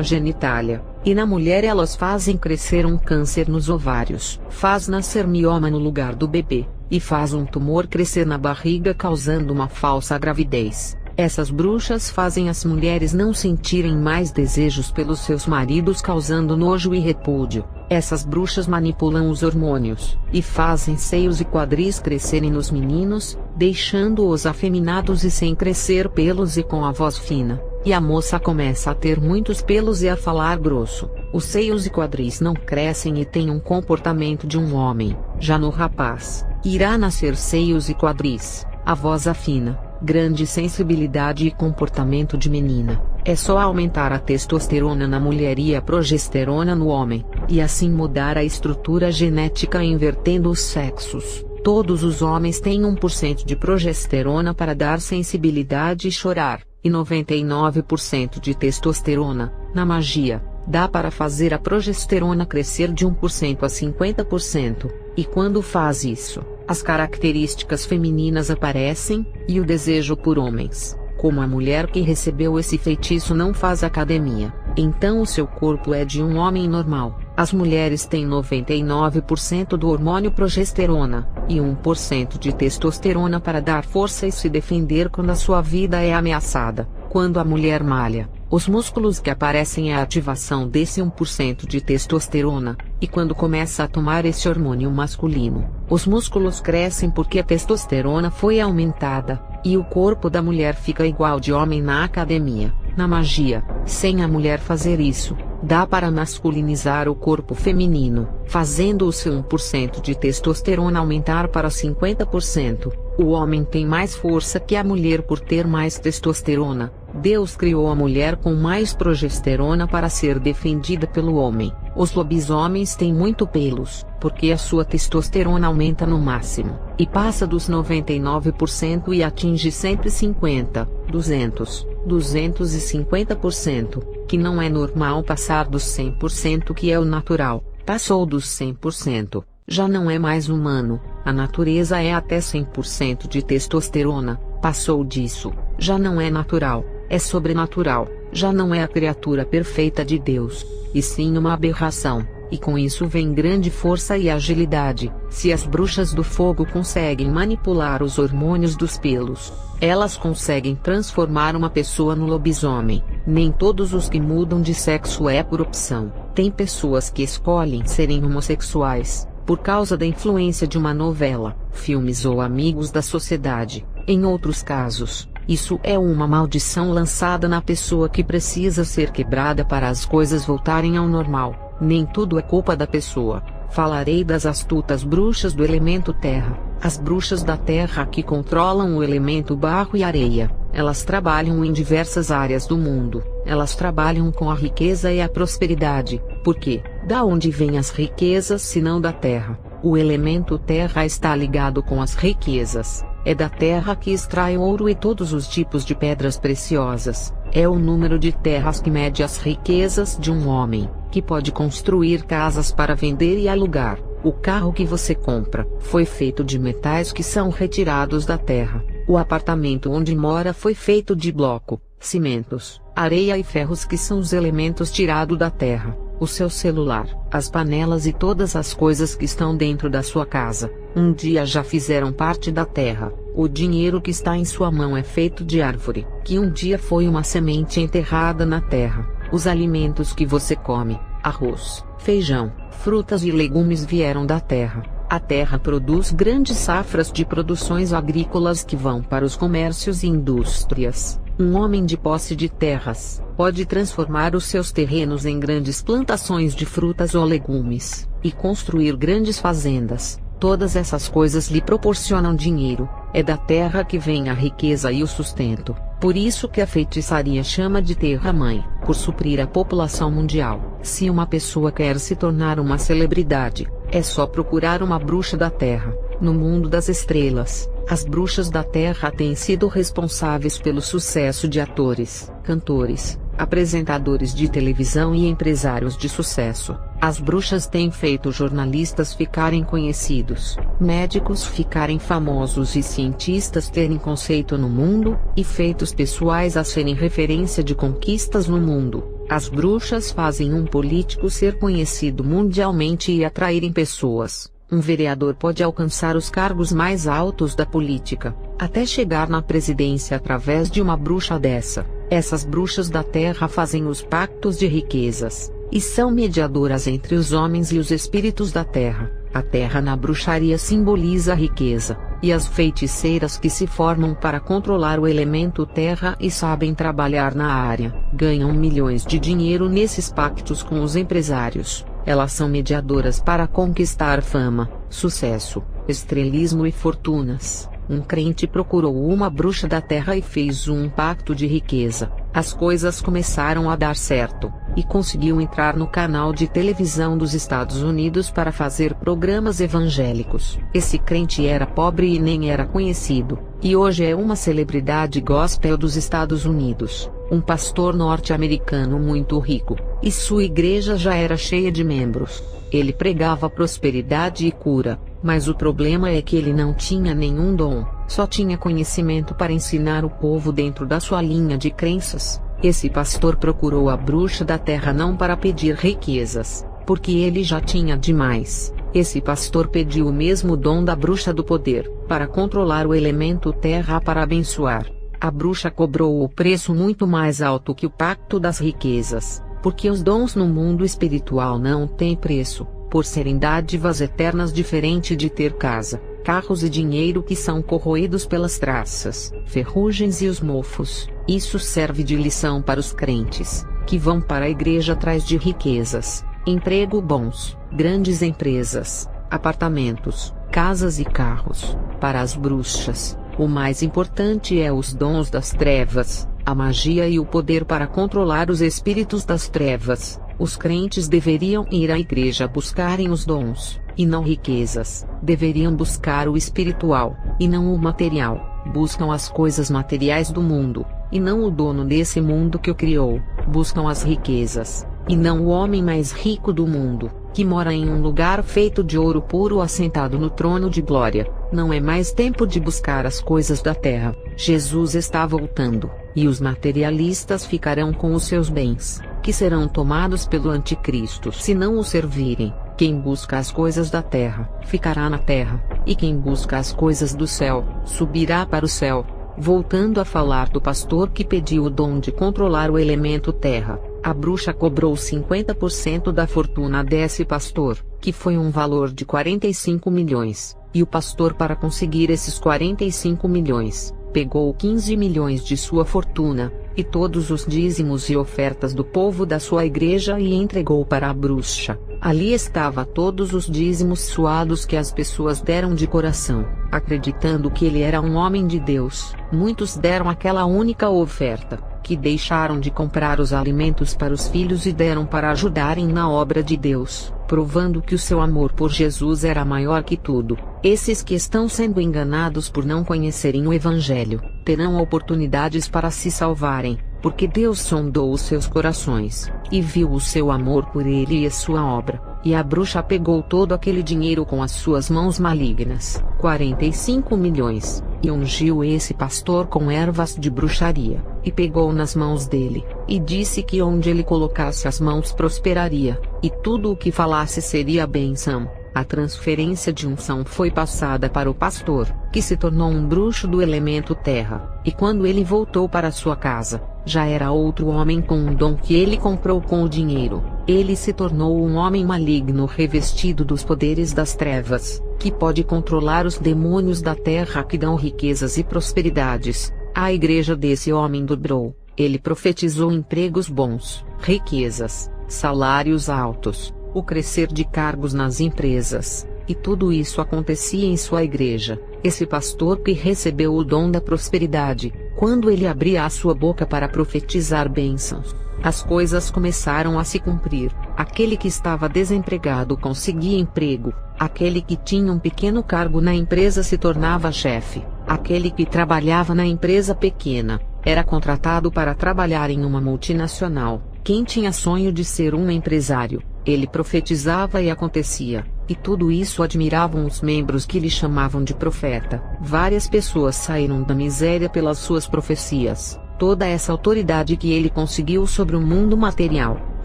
genitália. E na mulher elas fazem crescer um câncer nos ovários, faz nascer mioma no lugar do bebê. e faz um tumor crescer na barriga causando uma falsa gravidez. Essas bruxas fazem as mulheres não sentirem mais desejos pelos seus maridos causando nojo e repúdio. Essas bruxas manipulam os hormônios, e fazem seios e quadris crescerem nos meninos, deixando-os afeminados e sem crescer pelos e com a voz fina. E a moça começa a ter muitos pelos e a falar grosso. Os seios e quadris não crescem e têm um comportamento de um homem. Já no rapaz, irá nascer seios e quadris, a voz afina, grande sensibilidade e comportamento de menina. É só aumentar a testosterona na mulher e a progesterona no homem, e assim mudar a estrutura genética invertendo os sexos. Todos os homens têm 1% de progesterona para dar sensibilidade e chorar, e 99% de testosterona. Na magia, dá para fazer a progesterona crescer de 1% a 50%, e quando faz isso, as características femininas aparecem, e o desejo por homens. Como a mulher que recebeu esse feitiço não faz academia, então o seu corpo é de um homem normal. As mulheres têm 99% do hormônio progesterona, e 1% de testosterona para dar força e se defender quando a sua vida é ameaçada. Quando a mulher malha, os músculos que aparecem é a ativação desse 1% de testosterona, e quando começa a tomar esse hormônio masculino, os músculos crescem porque a testosterona foi aumentada, e o corpo da mulher fica igual de homem na academia. Na magia, sem a mulher fazer isso, dá para masculinizar o corpo feminino, fazendo o seu 1% de testosterona aumentar para 50%. O homem tem mais força que a mulher por ter mais testosterona. Deus criou a mulher com mais progesterona para ser defendida pelo homem. Os lobisomens têm muito pelos, porque a sua testosterona aumenta no máximo, e passa dos 99% e atinge 150, 200, 250%, que não é normal passar dos 100% que é o natural. Passou dos 100%, já não é mais humano. A natureza é até 100% de testosterona. Passou disso, já não é natural, é sobrenatural. Já não é a criatura perfeita de Deus, e sim uma aberração, e com isso vem grande força e agilidade. Se as bruxas do fogo conseguem manipular os hormônios dos pelos, elas conseguem transformar uma pessoa no lobisomem. Nem todos os que mudam de sexo é por opção. Tem pessoas que escolhem serem homossexuais, por causa da influência de uma novela, filmes ou amigos da sociedade. Em outros casos, isso é uma maldição lançada na pessoa que precisa ser quebrada para as coisas voltarem ao normal. Nem tudo é culpa da pessoa. Falarei das astutas bruxas do elemento terra. As bruxas da terra que controlam o elemento barro e areia. Elas trabalham em diversas áreas do mundo. Elas trabalham com a riqueza e a prosperidade. Por quê? Da onde vêm as riquezas se não da terra? O elemento terra está ligado com as riquezas. É da terra que extrai o ouro e todos os tipos de pedras preciosas. É o número de terras que mede as riquezas de um homem, que pode construir casas para vender e alugar. O carro que você compra foi feito de metais que são retirados da terra. O apartamento onde mora foi feito de bloco, cimentos, areia e ferros que são os elementos tirados da terra. O seu celular, as panelas e todas as coisas que estão dentro da sua casa, um dia já fizeram parte da terra. O dinheiro que está em sua mão é feito de árvore, que um dia foi uma semente enterrada na terra. Os alimentos que você come, arroz, feijão, frutas e legumes vieram da terra. A terra produz grandes safras de produções agrícolas que vão para os comércios e indústrias. Um homem de posse de terras pode transformar os seus terrenos em grandes plantações de frutas ou legumes, e construir grandes fazendas. Todas essas coisas lhe proporcionam dinheiro. É da terra que vem a riqueza e o sustento. Por isso que a feitiçaria chama de terra-mãe, por suprir a população mundial. Se uma pessoa quer se tornar uma celebridade, é só procurar uma bruxa da terra. No mundo das estrelas, as bruxas da terra têm sido responsáveis pelo sucesso de atores, cantores, apresentadores de televisão e empresários de sucesso. As bruxas têm feito jornalistas ficarem conhecidos, médicos ficarem famosos e cientistas terem conceito no mundo, e feitos pessoais a serem referência de conquistas no mundo. As bruxas fazem um político ser conhecido mundialmente e atraírem pessoas. Um vereador pode alcançar os cargos mais altos da política, até chegar na presidência através de uma bruxa dessa. Essas bruxas da terra fazem os pactos de riquezas, e são mediadoras entre os homens e os espíritos da terra. A terra na bruxaria simboliza a riqueza, e as feiticeiras que se formam para controlar o elemento terra e sabem trabalhar na área, ganham milhões de dinheiro nesses pactos com os empresários. Elas são mediadoras para conquistar fama, sucesso, estrelismo e fortunas. Um crente procurou uma bruxa da terra e fez um pacto de riqueza. As coisas começaram a dar certo, e conseguiu entrar no canal de televisão dos Estados Unidos para fazer programas evangélicos. Esse crente era pobre e nem era conhecido, e hoje é uma celebridade gospel dos Estados Unidos, um pastor norte-americano muito rico, e sua igreja já era cheia de membros. Ele pregava prosperidade e cura, mas o problema é que ele não tinha nenhum dom, só tinha conhecimento para ensinar o povo dentro da sua linha de crenças. Esse pastor procurou a bruxa da terra não para pedir riquezas, porque ele já tinha demais. Esse pastor pediu o mesmo dom da bruxa do poder, para controlar o elemento terra para abençoar. A bruxa cobrou o preço muito mais alto que o pacto das riquezas, porque os dons no mundo espiritual não têm preço, por serem dádivas eternas, diferente de ter casa, carros e dinheiro que são corroídos pelas traças, ferrugens e os mofos. Isso serve de lição para os crentes, que vão para a igreja atrás de riquezas, emprego bons, grandes empresas, apartamentos, casas e carros. Para as bruxas, o mais importante é os dons das trevas, a magia e o poder para controlar os espíritos das trevas. Os crentes deveriam ir à igreja buscarem os dons, e não riquezas. Deveriam buscar o espiritual, e não o material. Buscam as coisas materiais do mundo, e não o dono desse mundo que o criou. Buscam as riquezas, e não o homem mais rico do mundo, que mora em um lugar feito de ouro puro assentado no trono de glória. Não é mais tempo de buscar as coisas da terra. Jesus está voltando, e os materialistas ficarão com os seus bens, que serão tomados pelo anticristo se não o servirem. Quem busca as coisas da terra, ficará na terra, e quem busca as coisas do céu, subirá para o céu. Voltando a falar do pastor que pediu o dom de controlar o elemento terra, a bruxa cobrou 50% da fortuna desse pastor, que foi um valor de 45 milhões, e o pastor, para conseguir esses 45 milhões, pegou 15 milhões de sua fortuna, e todos os dízimos e ofertas do povo da sua igreja, e entregou para a bruxa. Ali estava todos os dízimos suados que as pessoas deram de coração, acreditando que ele era um homem de Deus. Muitos deram aquela única oferta, que deixaram de comprar os alimentos para os filhos e deram para ajudarem na obra de Deus, provando que o seu amor por Jesus era maior que tudo. Esses que estão sendo enganados por não conhecerem o Evangelho, terão oportunidades para se salvarem, porque Deus sondou os seus corações, e viu o seu amor por ele e a sua obra, e a bruxa pegou todo aquele dinheiro com as suas mãos malignas, 45 milhões, e ungiu esse pastor com ervas de bruxaria, e pegou nas mãos dele, e disse que onde ele colocasse as mãos prosperaria, e tudo o que falasse seria bênção. A transferência de unção foi passada para o pastor, que se tornou um bruxo do elemento terra, e quando ele voltou para sua casa, já era outro homem com um dom que ele comprou com o dinheiro. Ele se tornou um homem maligno revestido dos poderes das trevas, que pode controlar os demônios da terra que dão riquezas e prosperidades. A igreja desse homem dobrou. Ele profetizou empregos bons, riquezas, salários altos, o crescer de cargos nas empresas, e tudo isso acontecia em sua igreja. Esse pastor que recebeu o dom da prosperidade, quando ele abria a sua boca para profetizar bênçãos, as coisas começaram a se cumprir. Aquele que estava desempregado conseguia emprego, aquele que tinha um pequeno cargo na empresa se tornava chefe, aquele que trabalhava na empresa pequena, era contratado para trabalhar em uma multinacional. Quem tinha sonho de ser um empresário, ele profetizava e acontecia, e tudo isso admiravam os membros que lhe chamavam de profeta. Várias pessoas saíram da miséria pelas suas profecias. Toda essa autoridade que ele conseguiu sobre o mundo material,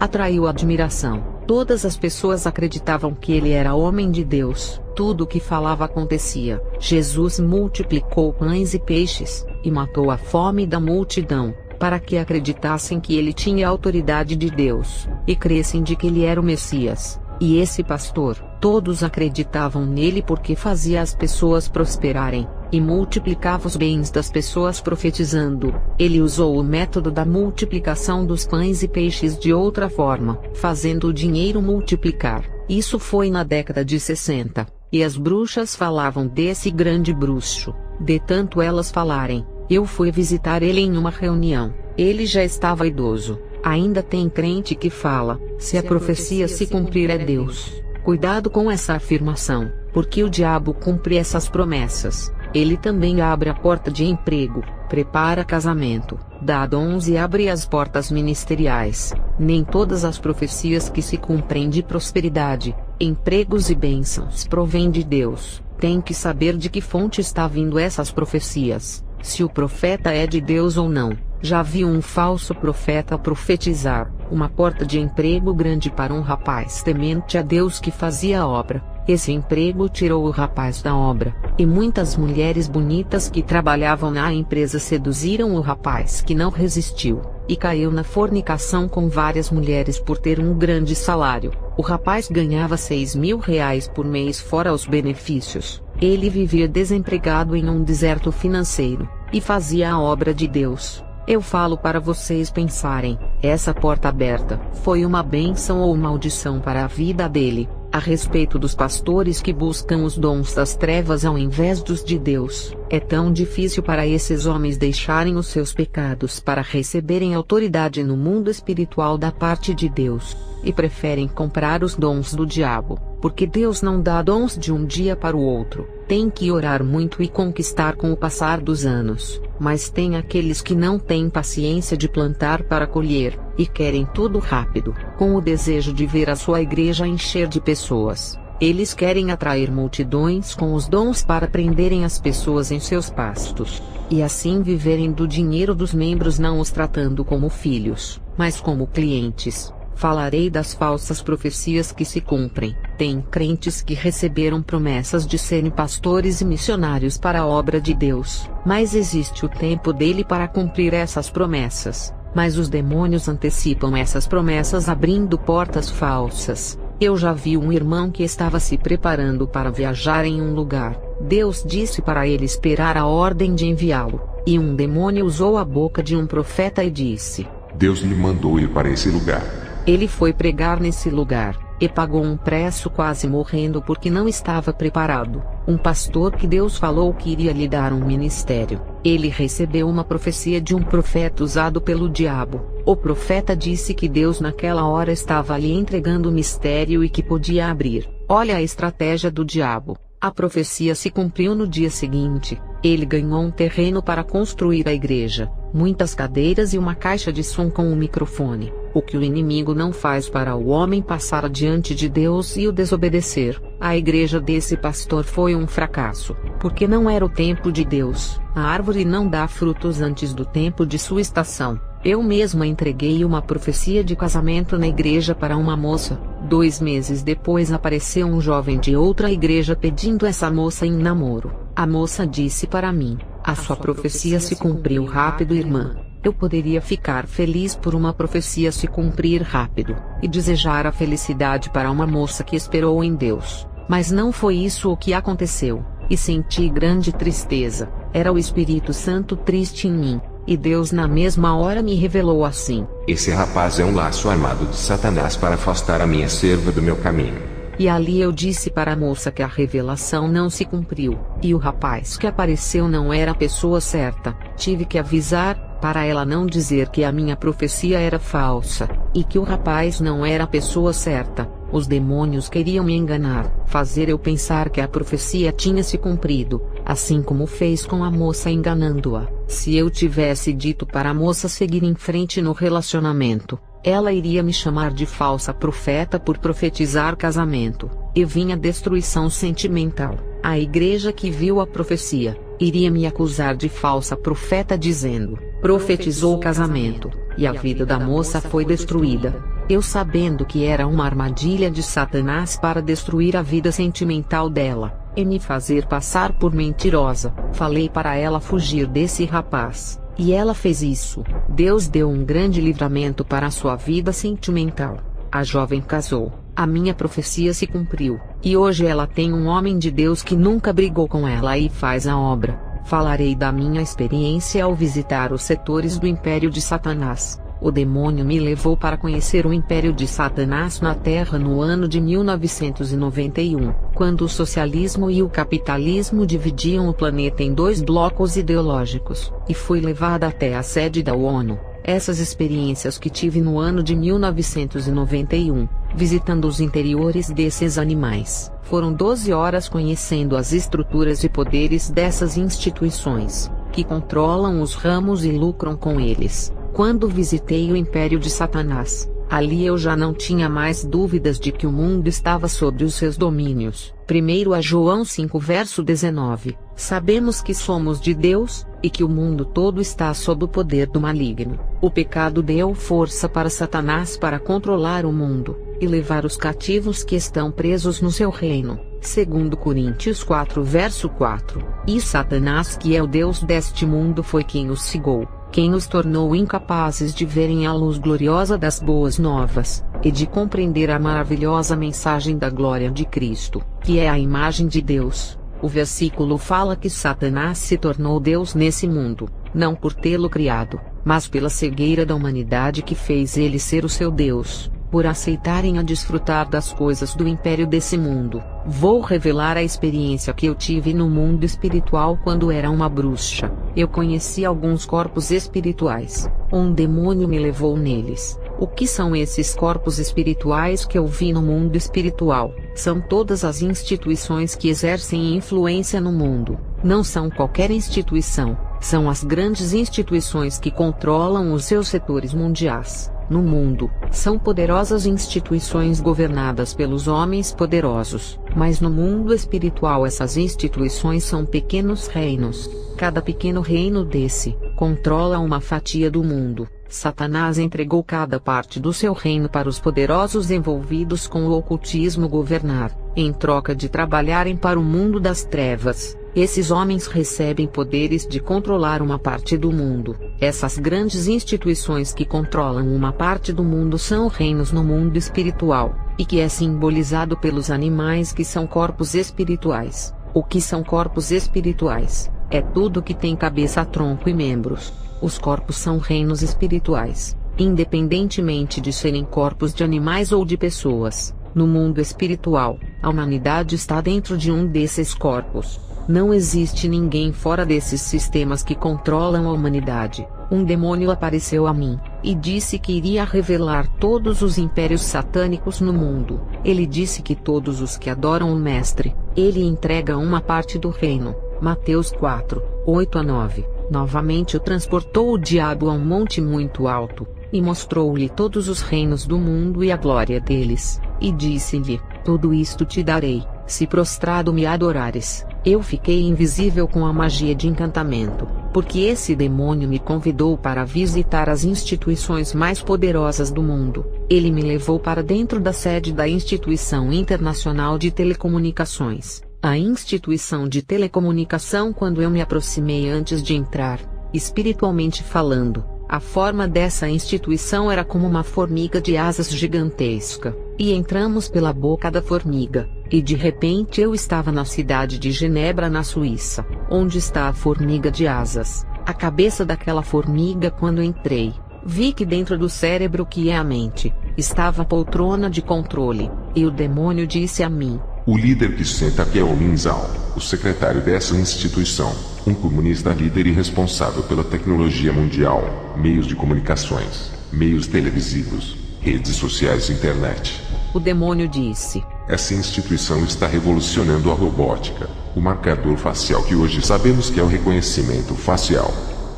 atraiu admiração. Todas as pessoas acreditavam que ele era homem de Deus. tudo o que falava acontecia. Jesus multiplicou pães e peixes, e matou a fome da multidão, para que acreditassem que ele tinha autoridade de Deus, e crescem de que ele era o Messias. E esse pastor, todos acreditavam nele porque fazia as pessoas prosperarem, e multiplicava os bens das pessoas profetizando. Ele usou o método da multiplicação dos pães e peixes de outra forma, fazendo o dinheiro multiplicar. Isso foi na década de 60, e as bruxas falavam desse grande bruxo. De tanto elas falarem, eu fui visitar ele em uma reunião. Ele já estava idoso. Ainda tem crente que fala, se a profecia se cumprir é Deus. Cuidado com essa afirmação, porque o diabo cumpre essas promessas. Ele também abre a porta de emprego, prepara casamento, dá dons e abre as portas ministeriais. Nem todas as profecias que se cumprem de prosperidade, empregos e bênçãos provêm de Deus. Tem que saber de que fonte está vindo essas profecias, se o profeta é de Deus ou não. Já vi um falso profeta profetizar uma porta de emprego grande para um rapaz temente a Deus que fazia a obra. Esse emprego tirou o rapaz da obra, e muitas mulheres bonitas que trabalhavam na empresa seduziram o rapaz que não resistiu, e caiu na fornicação com várias mulheres por ter um grande salário. O rapaz ganhava R$6.000 por mês fora os benefícios. Ele vivia desempregado em um deserto financeiro, e fazia a obra de Deus. Eu falo para vocês pensarem, essa porta aberta foi uma bênção ou maldição para a vida dele. A respeito dos pastores que buscam os dons das trevas ao invés dos de Deus, é tão difícil para esses homens deixarem os seus pecados para receberem autoridade no mundo espiritual da parte de Deus, e preferem comprar os dons do diabo, porque Deus não dá dons de um dia para o outro. Tem que orar muito e conquistar com o passar dos anos, mas tem aqueles que não têm paciência de plantar para colher, e querem tudo rápido, com o desejo de ver a sua igreja encher de pessoas. Eles querem atrair multidões com os dons para prenderem as pessoas em seus pastos, e assim viverem do dinheiro dos membros, não os tratando como filhos, mas como clientes. Falarei das falsas profecias que se cumprem. Tem crentes que receberam promessas de serem pastores e missionários para a obra de Deus, mas existe o tempo dele para cumprir essas promessas. Mas os demônios antecipam essas promessas abrindo portas falsas. Eu já vi um irmão que estava se preparando para viajar em um lugar. Deus disse para ele esperar a ordem de enviá-lo, e um demônio usou a boca de um profeta e disse: Deus lhe mandou ir para esse lugar. Ele foi pregar nesse lugar, e pagou um preço quase morrendo porque não estava preparado. Um pastor que Deus falou que iria lhe dar um ministério, ele recebeu uma profecia de um profeta usado pelo diabo. O profeta disse que Deus naquela hora estava lhe entregando o mistério e que podia abrir. Olha a estratégia do diabo. A profecia se cumpriu no dia seguinte. Ele ganhou um terreno para construir a igreja, muitas cadeiras e uma caixa de som com um microfone. O que o inimigo não faz para o homem passar adiante de Deus e o desobedecer. A igreja desse pastor foi um fracasso, porque não era o tempo de Deus. A árvore não dá frutos antes do tempo de sua estação. Eu mesma entreguei uma profecia de casamento na igreja para uma moça. 2 meses depois apareceu um jovem de outra igreja pedindo essa moça em namoro. A moça disse para mim: a sua profecia se cumpriu rápido, irmã. Eu poderia ficar feliz por uma profecia se cumprir rápido, e desejar a felicidade para uma moça que esperou em Deus. Mas não foi isso o que aconteceu, e senti grande tristeza. Era o Espírito Santo triste em mim, e Deus na mesma hora me revelou assim: esse rapaz é um laço armado de Satanás para afastar a minha serva do meu caminho. E ali eu disse para a moça que a revelação não se cumpriu, e o rapaz que apareceu não era a pessoa certa. Tive que avisar, para ela não dizer que a minha profecia era falsa, e que o rapaz não era a pessoa certa. Os demônios queriam me enganar, fazer eu pensar que a profecia tinha se cumprido, assim como fez com a moça enganando-a. Se eu tivesse dito para a moça seguir em frente no relacionamento, ela iria me chamar de falsa profeta por profetizar casamento, e vinha destruição sentimental. A igreja que viu a profecia iria me acusar de falsa profeta dizendo: profetizou o casamento, e a vida da moça foi destruída. Eu, sabendo que era uma armadilha de Satanás para destruir a vida sentimental dela, e me fazer passar por mentirosa, falei para ela fugir desse rapaz, e ela fez isso. Deus deu um grande livramento para a sua vida sentimental. A jovem casou, a minha profecia se cumpriu, e hoje ela tem um homem de Deus que nunca brigou com ela e faz a obra. Falarei da minha experiência ao visitar os setores do Império de Satanás. O demônio me levou para conhecer o Império de Satanás na Terra no ano de 1991, quando o socialismo e o capitalismo dividiam o planeta em dois blocos ideológicos, e fui levada até a sede da ONU. Essas experiências que tive no ano de 1991, visitando os interiores desses animais, foram 12 horas conhecendo as estruturas e poderes dessas instituições, que controlam os ramos e lucram com eles. Quando visitei o Império de Satanás, ali eu já não tinha mais dúvidas de que o mundo estava sob os seus domínios. 1 João 5 verso 19, sabemos que somos de Deus, e que o mundo todo está sob o poder do maligno. O pecado deu força para Satanás para controlar o mundo, e levar os cativos que estão presos no seu reino. 2 Coríntios 4 verso 4, e Satanás, que é o Deus deste mundo, foi quem os cegou, quem os tornou incapazes de verem a luz gloriosa das boas novas, e de compreender a maravilhosa mensagem da glória de Cristo, que é a imagem de Deus. O versículo fala que Satanás se tornou Deus nesse mundo, não por tê-lo criado, mas pela cegueira da humanidade que fez ele ser o seu Deus, por aceitarem a desfrutar das coisas do império desse mundo. Vou revelar a experiência que eu tive no mundo espiritual quando era uma bruxa. Eu conheci alguns corpos espirituais. Um demônio me levou neles. O que são esses corpos espirituais que eu vi no mundo espiritual? São todas as instituições que exercem influência no mundo. Não são qualquer instituição, são as grandes instituições que controlam os seus setores mundiais. No mundo, são poderosas instituições governadas pelos homens poderosos, mas no mundo espiritual essas instituições são pequenos reinos. Cada pequeno reino desse, controla uma fatia do mundo. Satanás entregou cada parte do seu reino para os poderosos envolvidos com o ocultismo governar, em troca de trabalharem para o mundo das trevas. Esses homens recebem poderes de controlar uma parte do mundo. Essas grandes instituições que controlam uma parte do mundo são reinos no mundo espiritual, e que é simbolizado pelos animais que são corpos espirituais. O que são corpos espirituais? É tudo que tem cabeça, tronco e membros. Os corpos são reinos espirituais, independentemente de serem corpos de animais ou de pessoas. No mundo espiritual, a humanidade está dentro de um desses corpos. Não existe ninguém fora desses sistemas que controlam a humanidade. Um demônio apareceu a mim, e disse que iria revelar todos os impérios satânicos no mundo. Ele disse que todos os que adoram o Mestre, ele entrega uma parte do reino. Mateus 4, 8 a 9. Novamente o transportou o diabo a um monte muito alto, e mostrou-lhe todos os reinos do mundo e a glória deles, e disse-lhe: tudo isto te darei, se prostrado me adorares. Eu fiquei invisível com a magia de encantamento, porque esse demônio me convidou para visitar as instituições mais poderosas do mundo. Ele me levou para dentro da sede da Instituição Internacional de Telecomunicações. A instituição de telecomunicação, quando eu me aproximei antes de entrar, espiritualmente falando, a forma dessa instituição era como uma formiga de asas gigantesca, e entramos pela boca da formiga, e de repente eu estava na cidade de Genebra, na Suíça, onde está a formiga de asas, a cabeça daquela formiga. Quando entrei, vi que dentro do cérebro, que é a mente, estava a poltrona de controle, e o demônio disse a mim: o líder que senta aqui é o Lin Zhao, o secretário dessa instituição, um comunista líder e responsável pela tecnologia mundial, meios de comunicações, meios televisivos, redes sociais e internet. O demônio disse: essa instituição está revolucionando a robótica, o marcador facial, que hoje sabemos que é o reconhecimento facial.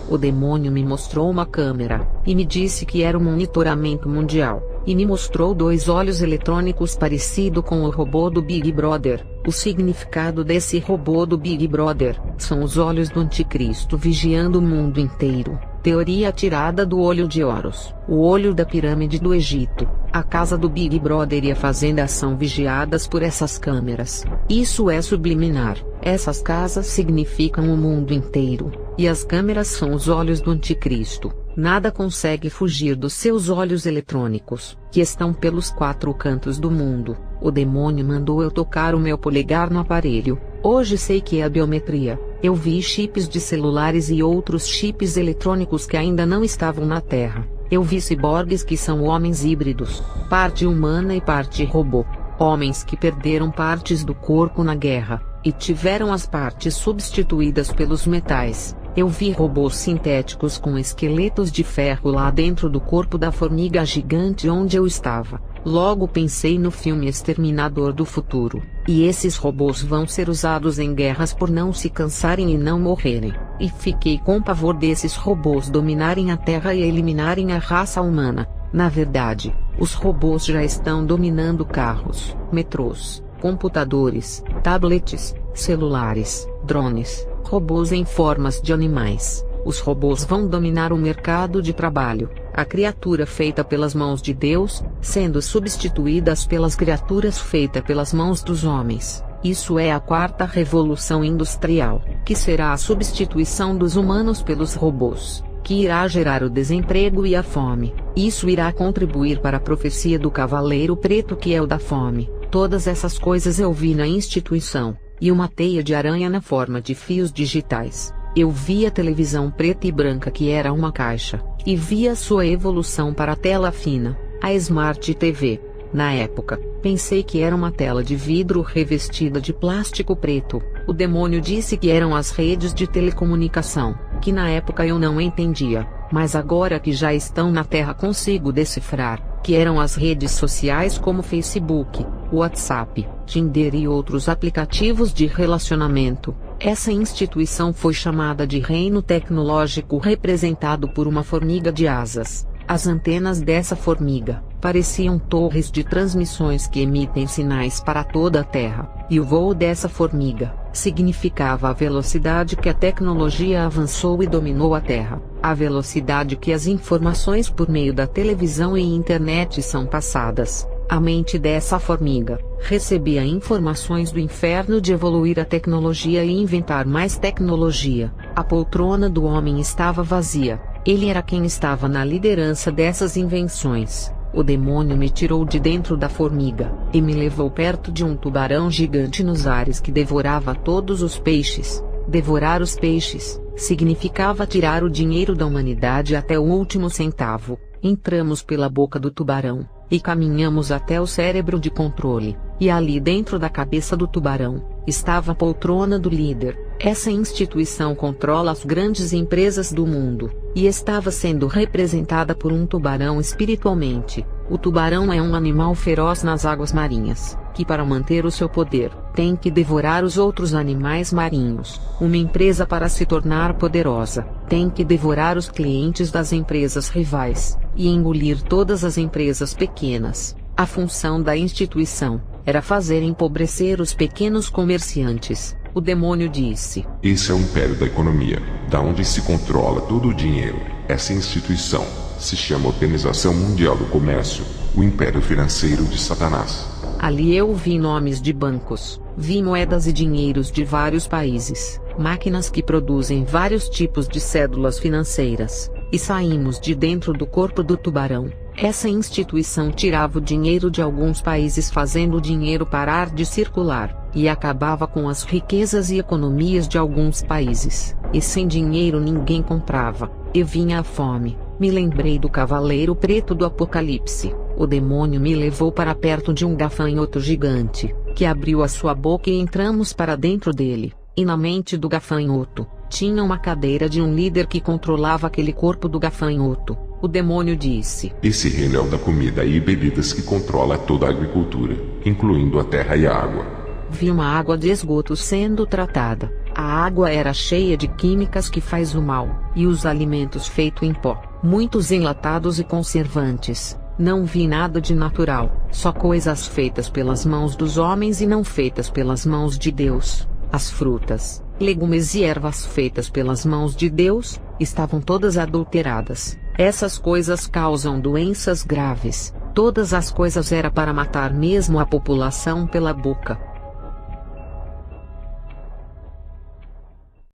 O demônio me mostrou uma câmera, e me disse que era um monitoramento mundial, e me mostrou 2 olhos eletrônicos parecido com o robô do Big Brother. O significado desse robô do Big Brother são os olhos do anticristo vigiando o mundo inteiro. Teoria tirada do olho de Horus, o olho da pirâmide do Egito. A casa do Big Brother e a fazenda são vigiadas por essas câmeras. Isso é subliminar. Essas casas significam o mundo inteiro, e as câmeras são os olhos do anticristo. Nada consegue fugir dos seus olhos eletrônicos, que estão pelos 4 cantos do mundo. O demônio mandou eu tocar o meu polegar no aparelho. Hoje sei que é a biometria. Eu vi chips de celulares e outros chips eletrônicos que ainda não estavam na Terra. Eu vi ciborgues que são homens híbridos, parte humana e parte robô. Homens que perderam partes do corpo na guerra, e tiveram as partes substituídas pelos metais. Eu vi robôs sintéticos com esqueletos de ferro lá dentro do corpo da formiga gigante onde eu estava. Logo pensei no filme Exterminador do Futuro. E esses robôs vão ser usados em guerras por não se cansarem e não morrerem. E fiquei com pavor desses robôs dominarem a Terra e eliminarem a raça humana. Na verdade, os robôs já estão dominando carros, metrôs, computadores, tablets, celulares, drones, robôs em formas de animais. Os robôs vão dominar o mercado de trabalho. A criatura feita pelas mãos de Deus, sendo substituídas pelas criaturas feitas pelas mãos dos homens. Isso é a 4ª revolução industrial, que será a substituição dos humanos pelos robôs, que irá gerar o desemprego e a fome. Isso irá contribuir para a profecia do Cavaleiro Preto, que é o da fome. Todas essas coisas eu vi na instituição, e uma teia de aranha na forma de fios digitais. Eu vi a televisão preta e branca, que era uma caixa, e vi a sua evolução para a tela fina, a Smart TV. Na época, pensei que era uma tela de vidro revestida de plástico preto. O demônio disse que eram as redes de telecomunicação, que na época eu não entendia, mas agora que já estão na Terra consigo decifrar, que eram as redes sociais como Facebook, WhatsApp, Tinder e outros aplicativos de relacionamento. Essa instituição foi chamada de Reino Tecnológico, representado por uma formiga de asas. As antenas dessa formiga pareciam torres de transmissões que emitem sinais para toda a Terra, e o voo dessa formiga significava a velocidade que a tecnologia avançou e dominou a Terra, a velocidade que as informações por meio da televisão e internet são passadas. A mente dessa formiga recebia informações do inferno de evoluir a tecnologia e inventar mais tecnologia. A poltrona do homem estava vazia. Ele era quem estava na liderança dessas invenções. O demônio me tirou de dentro da formiga, e me levou perto de um tubarão gigante nos ares que devorava todos os peixes. Devorar os peixes significava tirar o dinheiro da humanidade até o último centavo. Entramos pela boca do tubarão, e caminhamos até o cérebro de controle, e ali dentro da cabeça do tubarão, estava a poltrona do líder. Essa instituição controla as grandes empresas do mundo, e estava sendo representada por um tubarão espiritualmente. O tubarão é um animal feroz nas águas marinhas, que para manter o seu poder, tem que devorar os outros animais marinhos. Uma empresa para se tornar poderosa, tem que devorar os clientes das empresas rivais, e engolir todas as empresas pequenas. A função da instituição era fazer empobrecer os pequenos comerciantes. O demônio disse: Esse é o império da economia, da onde se controla todo o dinheiro. Essa instituição se chama Organização Mundial do Comércio, o império financeiro de Satanás. Ali eu vi nomes de bancos, vi moedas e dinheiros de vários países, máquinas que produzem vários tipos de cédulas financeiras, e saímos de dentro do corpo do tubarão. Essa instituição tirava o dinheiro de alguns países, fazendo o dinheiro parar de circular, e acabava com as riquezas e economias de alguns países, e sem dinheiro ninguém comprava, e vinha a fome. Me lembrei do Cavaleiro Preto do Apocalipse. O demônio me levou para perto de um gafanhoto gigante, que abriu a sua boca e entramos para dentro dele, e na mente do gafanhoto, tinha uma cadeira de um líder que controlava aquele corpo do gafanhoto. O demônio disse: Esse reino é o da comida e bebidas que controla toda a agricultura, incluindo a terra e a água. Vi uma água de esgoto sendo tratada. A água era cheia de químicas que faz o mal, e os alimentos feitos em pó, muitos enlatados e conservantes. Não vi nada de natural, só coisas feitas pelas mãos dos homens e não feitas pelas mãos de Deus. As frutas, legumes e ervas feitas pelas mãos de Deus, estavam todas adulteradas. Essas coisas causam doenças graves, Todas as coisas era para matar mesmo a população pela boca.